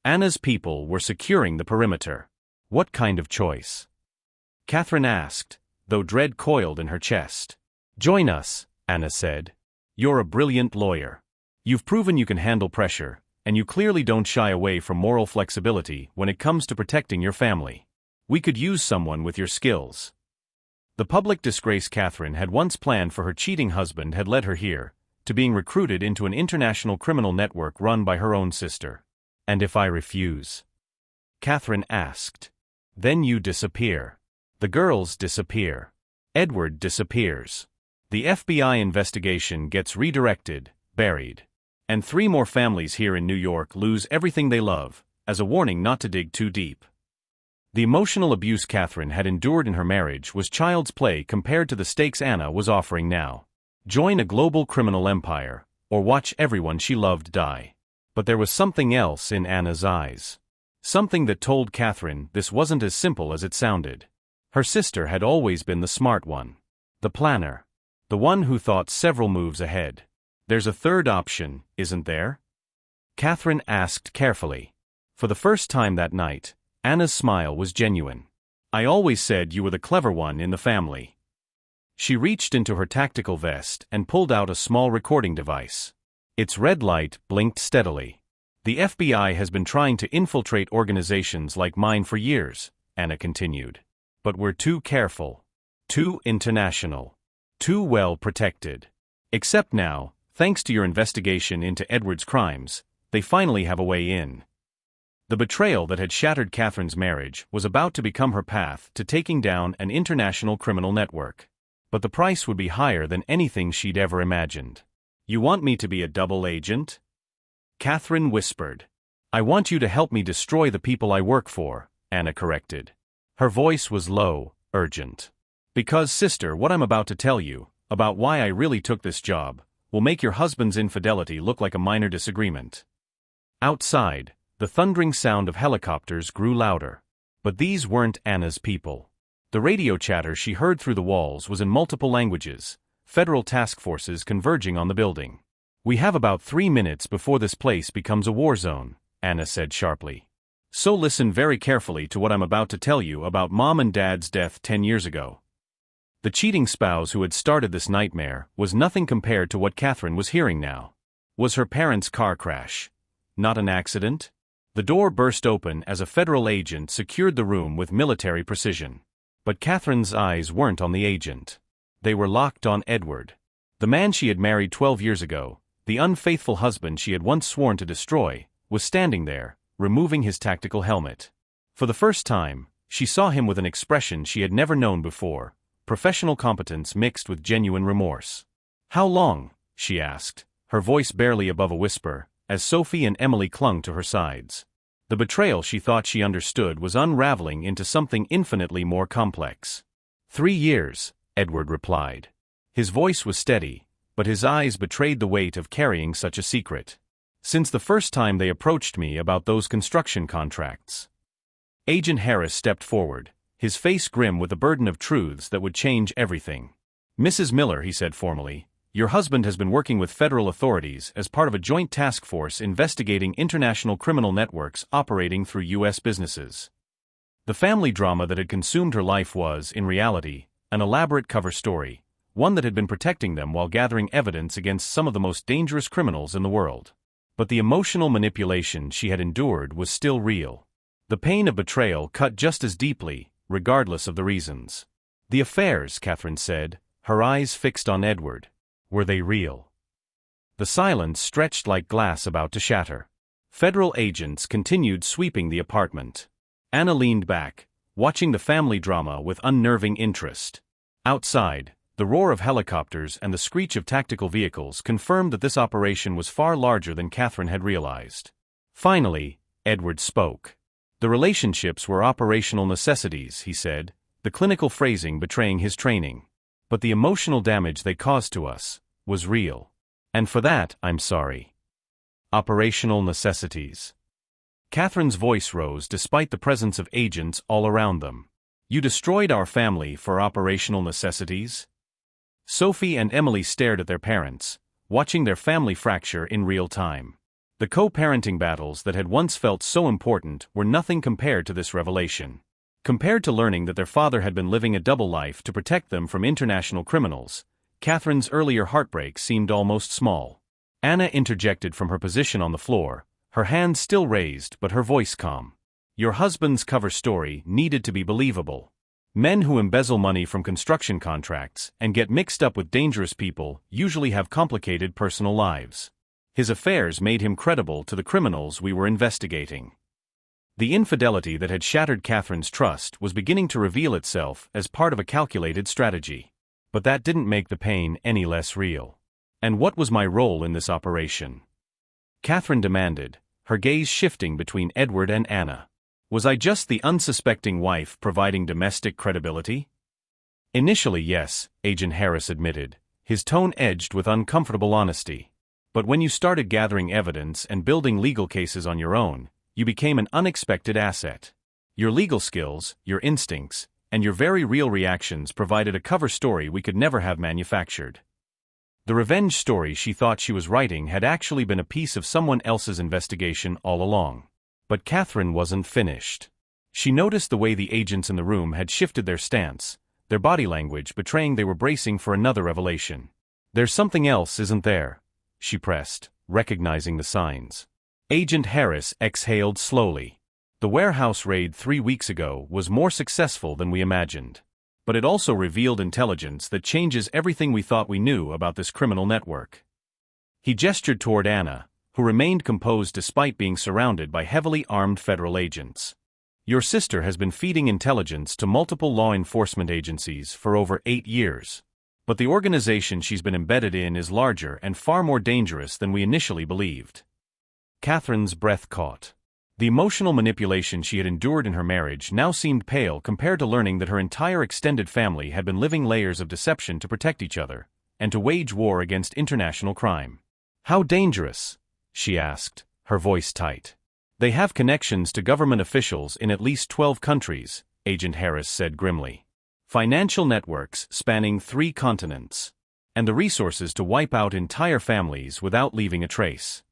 Anna's people were securing the perimeter. What kind of choice? Catherine asked, though dread coiled in her chest. Join us, Anna said. You're a brilliant lawyer. You've proven you can handle pressure, and you clearly don't shy away from moral flexibility when it comes to protecting your family. We could use someone with your skills. The public disgrace Catherine had once planned for her cheating husband had led her here, to being recruited into an international criminal network run by her own sister. And if I refuse? Catherine asked. Then you disappear. The girls disappear. Edward disappears. The FBI investigation gets redirected, buried. And 3 more families here in New York lose everything they love, as a warning not to dig too deep. The emotional abuse Catherine had endured in her marriage was child's play compared to the stakes Anna was offering now. Join a global criminal empire, or watch everyone she loved die. But there was something else in Anna's eyes. Something that told Catherine this wasn't as simple as it sounded. Her sister had always been the smart one. The planner. The one who thought several moves ahead. There's a third option, isn't there? Catherine asked carefully. For the first time that night, Anna's smile was genuine. I always said you were the clever one in the family. She reached into her tactical vest and pulled out a small recording device. Its red light blinked steadily. The FBI has been trying to infiltrate organizations like mine for years, Anna continued. But we're too careful. Too international. Too well protected. Except now, thanks to your investigation into Edward's crimes, they finally have a way in. The betrayal that had shattered Catherine's marriage was about to become her path to taking down an international criminal network. But the price would be higher than anything she'd ever imagined. You want me to be a double agent? Catherine whispered. I want you to help me destroy the people I work for, Anna corrected. Her voice was low, urgent. Because, sister, what I'm about to tell you, about why I really took this job, will make your husband's infidelity look like a minor disagreement. Outside, the thundering sound of helicopters grew louder. But these weren't Anna's people. The radio chatter she heard through the walls was in multiple languages, federal task forces converging on the building. We have about 3 minutes before this place becomes a war zone, Anna said sharply. So listen very carefully to what I'm about to tell you about Mom and Dad's death 10 years ago. The cheating spouse who had started this nightmare was nothing compared to what Catherine was hearing now. Was her parents' car crash not an accident? The door burst open as a federal agent secured the room with military precision. But Catherine's eyes weren't on the agent. They were locked on Edward. The man she had married 12 years ago, the unfaithful husband she had once sworn to destroy, was standing there, removing his tactical helmet. For the first time, she saw him with an expression she had never known before, professional competence mixed with genuine remorse. How long? She asked, her voice barely above a whisper, as Sophie and Emily clung to her sides. The betrayal she thought she understood was unraveling into something infinitely more complex. 3 years, Edward replied. His voice was steady, but his eyes betrayed the weight of carrying such a secret. Since the first time they approached me about those construction contracts. Agent Harris stepped forward, his face grim with the burden of truths that would change everything. Mrs. Miller, he said formally, your husband has been working with federal authorities as part of a joint task force investigating international criminal networks operating through U.S. businesses. The family drama that had consumed her life was, in reality, an elaborate cover story, one that had been protecting them while gathering evidence against some of the most dangerous criminals in the world. But the emotional manipulation she had endured was still real. The pain of betrayal cut just as deeply, regardless of the reasons. The affairs, Catherine said, her eyes fixed on Edward. Were they real? The silence stretched like glass about to shatter. Federal agents continued sweeping the apartment. Anna leaned back, watching the family drama with unnerving interest. Outside, the roar of helicopters and the screech of tactical vehicles confirmed that this operation was far larger than Catherine had realized. Finally, Edward spoke. The relationships were operational necessities, he said, the clinical phrasing betraying his training. But the emotional damage they caused to us was real. And for that, I'm sorry. Operational necessities. Catherine's voice rose despite the presence of agents all around them. You destroyed our family for operational necessities? Sophie and Emily stared at their parents, watching their family fracture in real time. The co-parenting battles that had once felt so important were nothing compared to this revelation. Compared to learning that their father had been living a double life to protect them from international criminals, Catherine's earlier heartbreak seemed almost small. Anna interjected from her position on the floor, her hands still raised but her voice calm. Your husband's cover story needed to be believable. Men who embezzle money from construction contracts and get mixed up with dangerous people usually have complicated personal lives. His affairs made him credible to the criminals we were investigating. The infidelity that had shattered Catherine's trust was beginning to reveal itself as part of a calculated strategy. But that didn't make the pain any less real. And what was my role in this operation? Catherine demanded, her gaze shifting between Edward and Anna. Was I just the unsuspecting wife providing domestic credibility? Initially, yes, Agent Harris admitted, his tone edged with uncomfortable honesty. But when you started gathering evidence and building legal cases on your own, you became an unexpected asset. Your legal skills, your instincts, and your very real reactions provided a cover story we could never have manufactured. The revenge story she thought she was writing had actually been a piece of someone else's investigation all along. But Catherine wasn't finished. She noticed the way the agents in the room had shifted their stance, their body language betraying they were bracing for another revelation. There's something else, isn't there? She pressed, recognizing the signs. Agent Harris exhaled slowly. The warehouse raid 3 weeks ago was more successful than we imagined. But it also revealed intelligence that changes everything we thought we knew about this criminal network. He gestured toward Anna, who remained composed despite being surrounded by heavily armed federal agents. Your sister has been feeding intelligence to multiple law enforcement agencies for over 8 years. But the organization she's been embedded in is larger and far more dangerous than we initially believed. Catherine's breath caught. The emotional manipulation she had endured in her marriage now seemed pale compared to learning that her entire extended family had been living layers of deception to protect each other, and to wage war against international crime. How dangerous? She asked, her voice tight. They have connections to government officials in at least 12 countries, Agent Harris said grimly. Financial networks spanning 3 continents. And the resources to wipe out entire families without leaving a trace.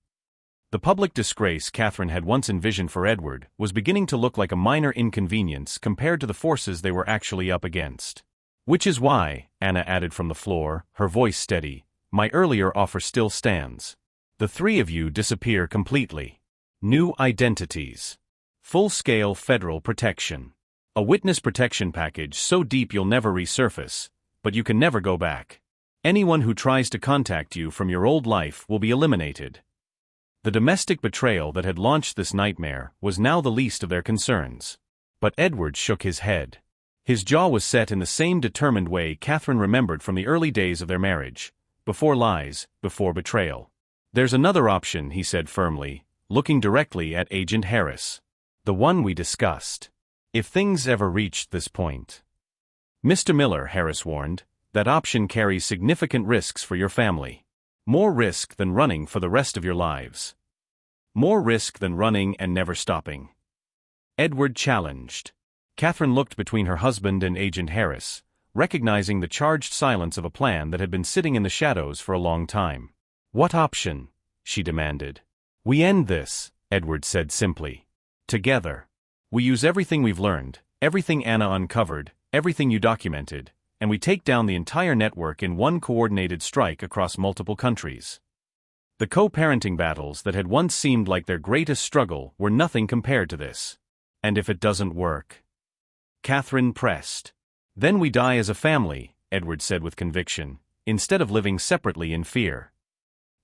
The public disgrace Catherine had once envisioned for Edward was beginning to look like a minor inconvenience compared to the forces they were actually up against. Which is why, Anna added from the floor, her voice steady, my earlier offer still stands. The 3 of you disappear completely. New identities. Full-scale federal protection. A witness protection package so deep you'll never resurface, but you can never go back. Anyone who tries to contact you from your old life will be eliminated. The domestic betrayal that had launched this nightmare was now the least of their concerns. But Edward shook his head. His jaw was set in the same determined way Catherine remembered from the early days of their marriage. Before lies, before betrayal. There's another option, he said firmly, looking directly at Agent Harris. The one we discussed. If things ever reached this point. Mr. Miller, Harris warned, that option carries significant risks for your family. More risk than running for the rest of your lives. More risk than running and never stopping. Edward challenged. Catherine looked between her husband and Agent Harris, recognizing the charged silence of a plan that had been sitting in the shadows for a long time. What option? She demanded. We end this, Edward said simply. Together. We use everything we've learned, everything Anna uncovered, everything you documented, and we take down the entire network in one coordinated strike across multiple countries. The co-parenting battles that had once seemed like their greatest struggle were nothing compared to this. And if it doesn't work? Catherine pressed. Then we die as a family, Edward said with conviction, instead of living separately in fear.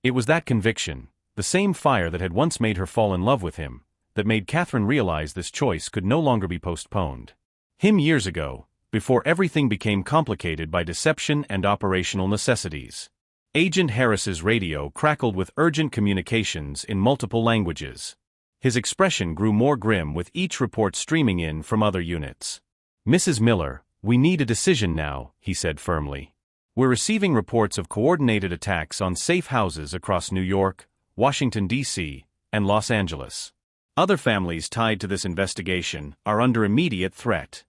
It was that conviction, the same fire that had once made her fall in love with him, that made Catherine realize this choice could no longer be postponed. Him years ago, before everything became complicated by deception and operational necessities. Agent Harris's radio crackled with urgent communications in multiple languages. His expression grew more grim with each report streaming in from other units. Mrs. Miller, we need a decision now, he said firmly. We're receiving reports of coordinated attacks on safe houses across New York, Washington, D.C., and Los Angeles. Other families tied to this investigation are under immediate threat.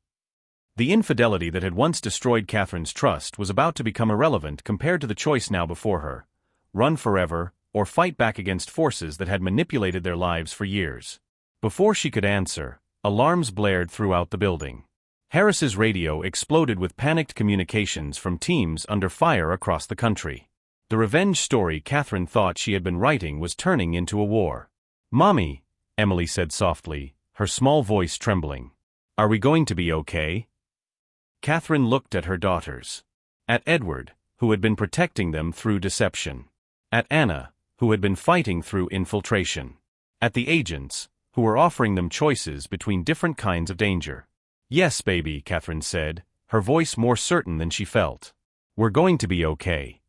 The infidelity that had once destroyed Catherine's trust was about to become irrelevant compared to the choice now before her: run forever, or fight back against forces that had manipulated their lives for years. Before she could answer, alarms blared throughout the building. Harris's radio exploded with panicked communications from teams under fire across the country. The revenge story Catherine thought she had been writing was turning into a war. "Mommy," Emily said softly, her small voice trembling. "Are we going to be okay?" Catherine looked at her daughters. At Edward, who had been protecting them through deception. At Anna, who had been fighting through infiltration. At the agents, who were offering them choices between different kinds of danger. "Yes, baby," Catherine said, her voice more certain than she felt. "We're going to be okay."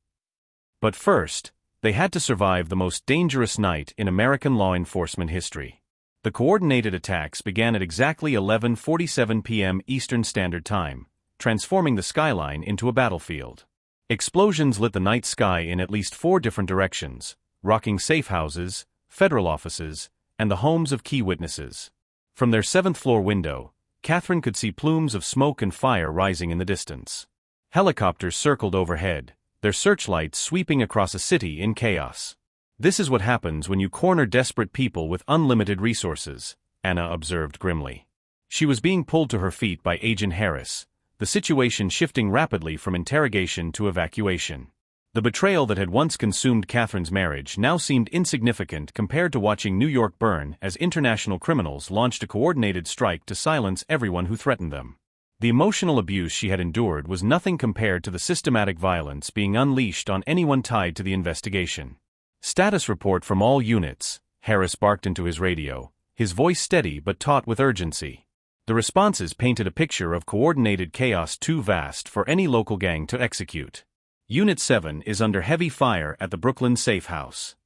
But first, they had to survive the most dangerous night in American law enforcement history. The coordinated attacks began at exactly 11:47 p.m. Eastern Standard Time, transforming the skyline into a battlefield. Explosions lit the night sky in at least 4 different directions, rocking safe houses, federal offices, and the homes of key witnesses. From their 7th-floor window, Catherine could see plumes of smoke and fire rising in the distance. Helicopters circled overhead, their searchlights sweeping across a city in chaos. "This is what happens when you corner desperate people with unlimited resources," Anna observed grimly. She was being pulled to her feet by Agent Harris, the situation shifting rapidly from interrogation to evacuation. The betrayal that had once consumed Catherine's marriage now seemed insignificant compared to watching New York burn as international criminals launched a coordinated strike to silence everyone who threatened them. The emotional abuse she had endured was nothing compared to the systematic violence being unleashed on anyone tied to the investigation. "Status report from all units," Harris barked into his radio, his voice steady but taut with urgency. The responses painted a picture of coordinated chaos too vast for any local gang to execute. Unit 7 is under heavy fire at the Brooklyn safe house.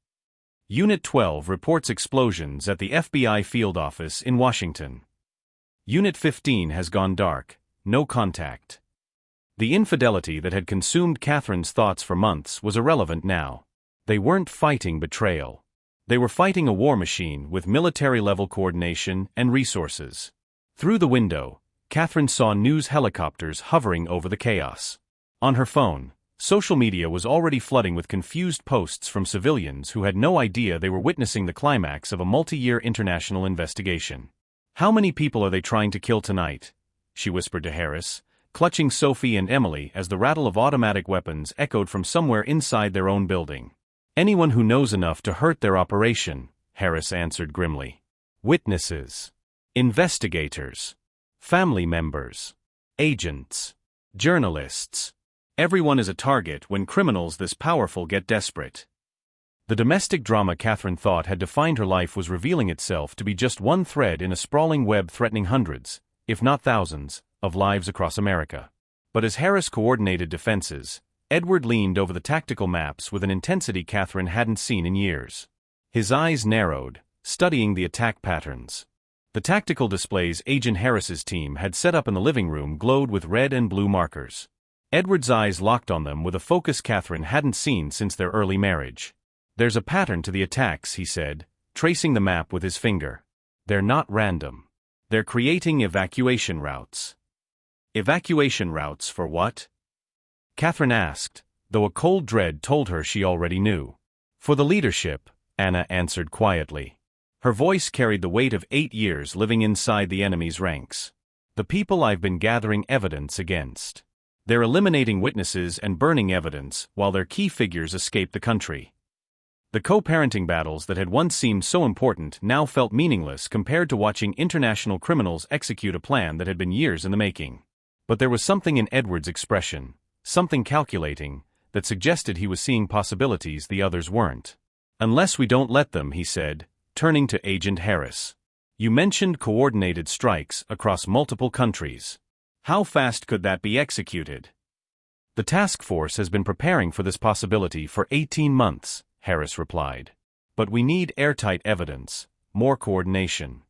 Unit 12 reports explosions at the FBI field office in Washington. Unit 15 has gone dark, no contact. The infidelity that had consumed Catherine's thoughts for months was irrelevant now. They weren't fighting betrayal. They were fighting a war machine with military-level coordination and resources. Through the window, Catherine saw news helicopters hovering over the chaos. On her phone, social media was already flooding with confused posts from civilians who had no idea they were witnessing the climax of a multi-year international investigation. "How many people are they trying to kill tonight?" she whispered to Harris, clutching Sophie and Emily as the rattle of automatic weapons echoed from somewhere inside their own building. "Anyone who knows enough to hurt their operation," Harris answered grimly. "Witnesses. Investigators. Family members. Agents. Journalists. Everyone is a target when criminals this powerful get desperate." The domestic drama Catherine thought had defined her life was revealing itself to be just one thread in a sprawling web threatening hundreds, if not thousands, of lives across America. But as Harris coordinated defenses, Edward leaned over the tactical maps with an intensity Catherine hadn't seen in years. His eyes narrowed, studying the attack patterns. The tactical displays Agent Harris's team had set up in the living room glowed with red and blue markers. Edward's eyes locked on them with a focus Catherine hadn't seen since their early marriage. "There's a pattern to the attacks," he said, tracing the map with his finger. "They're not random. They're creating evacuation routes." Evacuation routes for what? Catherine asked, though a cold dread told her she already knew. "For the leadership," Anna answered quietly. Her voice carried the weight of 8 years living inside the enemy's ranks. "The people I've been gathering evidence against. They're eliminating witnesses and burning evidence while their key figures escape the country." The co-parenting battles that had once seemed so important now felt meaningless compared to watching international criminals execute a plan that had been years in the making. But there was something in Edward's expression, something calculating, that suggested he was seeing possibilities the others weren't. "Unless we don't let them," he said, turning to Agent Harris. "You mentioned coordinated strikes across multiple countries. How fast could that be executed?" "The task force has been preparing for this possibility for 18 months, Harris replied. "But we need airtight evidence, more coordination."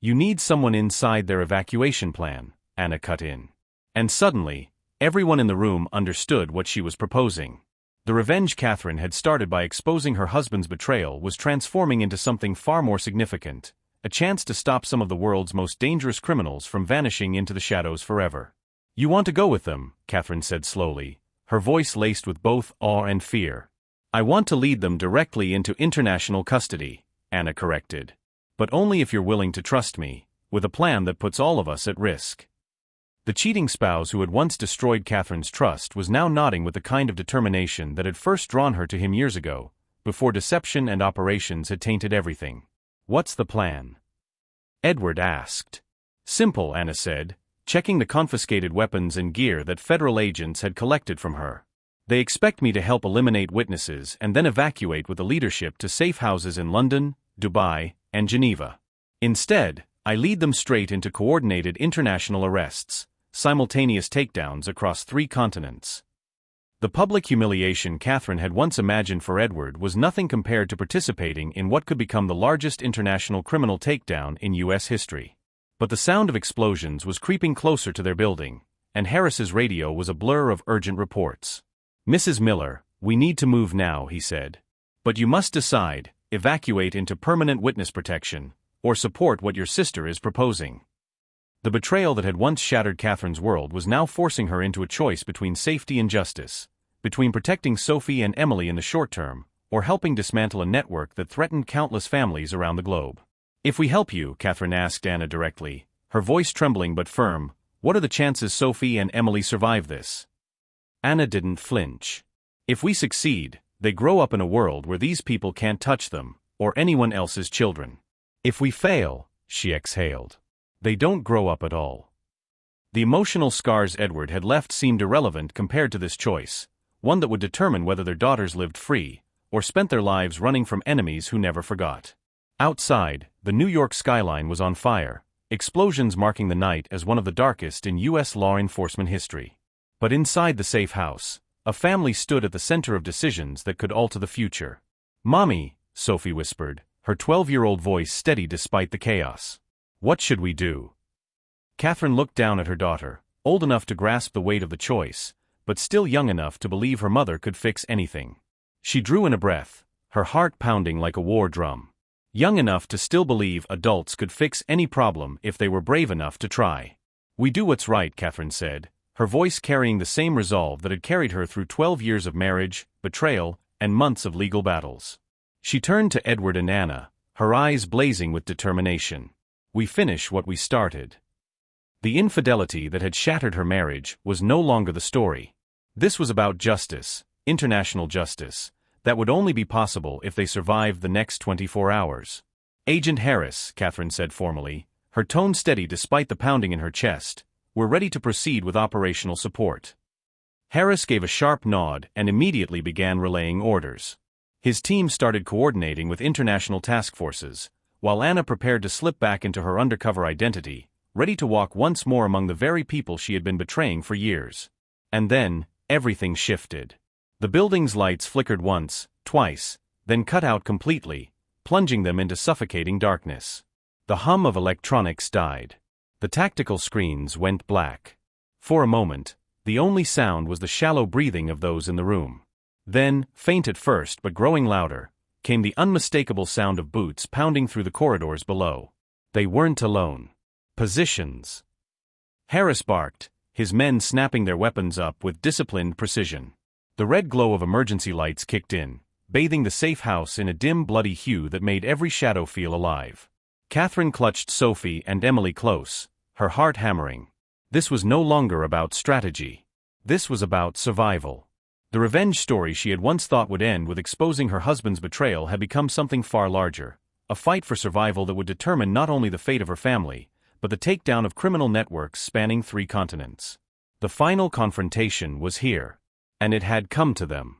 "You need someone inside their evacuation plan," Anna cut in. And suddenly, everyone in the room understood what she was proposing. The revenge Catherine had started by exposing her husband's betrayal was transforming into something far more significant, a chance to stop some of the world's most dangerous criminals from vanishing into the shadows forever. "You want to go with them," Catherine said slowly, her voice laced with both awe and fear. "I want to lead them directly into international custody," Anna corrected. "But only if you're willing to trust me, with a plan that puts all of us at risk." The cheating spouse who had once destroyed Catherine's trust was now nodding with the kind of determination that had first drawn her to him years ago, before deception and operations had tainted everything. "What's the plan?" Edward asked. "Simple," Anna said, checking the confiscated weapons and gear that federal agents had collected from her. "They expect me to help eliminate witnesses and then evacuate with the leadership to safe houses in London, Dubai, and Geneva. Instead, I lead them straight into coordinated international arrests, simultaneous takedowns across 3 continents." The public humiliation Catherine had once imagined for Edward was nothing compared to participating in what could become the largest international criminal takedown in U.S. history. But the sound of explosions was creeping closer to their building, and Harris's radio was a blur of urgent reports. "Mrs. Miller, we need to move now," he said. "But you must decide, evacuate into permanent witness protection, or support what your sister is proposing." The betrayal that had once shattered Catherine's world was now forcing her into a choice between safety and justice, between protecting Sophie and Emily in the short term, or helping dismantle a network that threatened countless families around the globe. "If we help you," Catherine asked Anna directly, her voice trembling but firm, "what are the chances Sophie and Emily survive this?" Anna didn't flinch. "If we succeed, they grow up in a world where these people can't touch them, or anyone else's children. If we fail," she exhaled, "they don't grow up at all." The emotional scars Edward had left seemed irrelevant compared to this choice, one that would determine whether their daughters lived free, or spent their lives running from enemies who never forgot. Outside, the New York skyline was on fire, explosions marking the night as one of the darkest in U.S. law enforcement history. But inside the safe house, a family stood at the center of decisions that could alter the future. "Mommy," Sophie whispered, her 12-year-old voice steady despite the chaos. "What should we do?" Catherine looked down at her daughter, old enough to grasp the weight of the choice, but still young enough to believe her mother could fix anything. She drew in a breath, her heart pounding like a war drum. Young enough to still believe adults could fix any problem if they were brave enough to try. "We do what's right," Catherine said, her voice carrying the same resolve that had carried her through 12 years of marriage, betrayal, and months of legal battles. She turned to Edward and Anna, her eyes blazing with determination. "We finish what we started." The infidelity that had shattered her marriage was no longer the story. This was about justice, international justice, that would only be possible if they survived the next 24 hours. "Agent Harris," Catherine said formally, her tone steady despite the pounding in her chest, "we're ready to proceed with operational support." Harris gave a sharp nod and immediately began relaying orders. His team started coordinating with international task forces, while Anna prepared to slip back into her undercover identity, ready to walk once more among the very people she had been betraying for years. And then, everything shifted. The building's lights flickered once, twice, then cut out completely, plunging them into suffocating darkness. The hum of electronics died. The tactical screens went black. For a moment, the only sound was the shallow breathing of those in the room. Then, faint at first but growing louder, came the unmistakable sound of boots pounding through the corridors below. They weren't alone. Positions. Harris barked, his men snapping their weapons up with disciplined precision. The red glow of emergency lights kicked in, bathing the safe house in a dim bloody hue that made every shadow feel alive. Catherine clutched Sophie and Emily close, her heart hammering. This was no longer about strategy. This was about survival. The revenge story she had once thought would end with exposing her husband's betrayal had become something far larger, a fight for survival that would determine not only the fate of her family, but the takedown of criminal networks spanning 3 continents. The final confrontation was here. And it had come to them.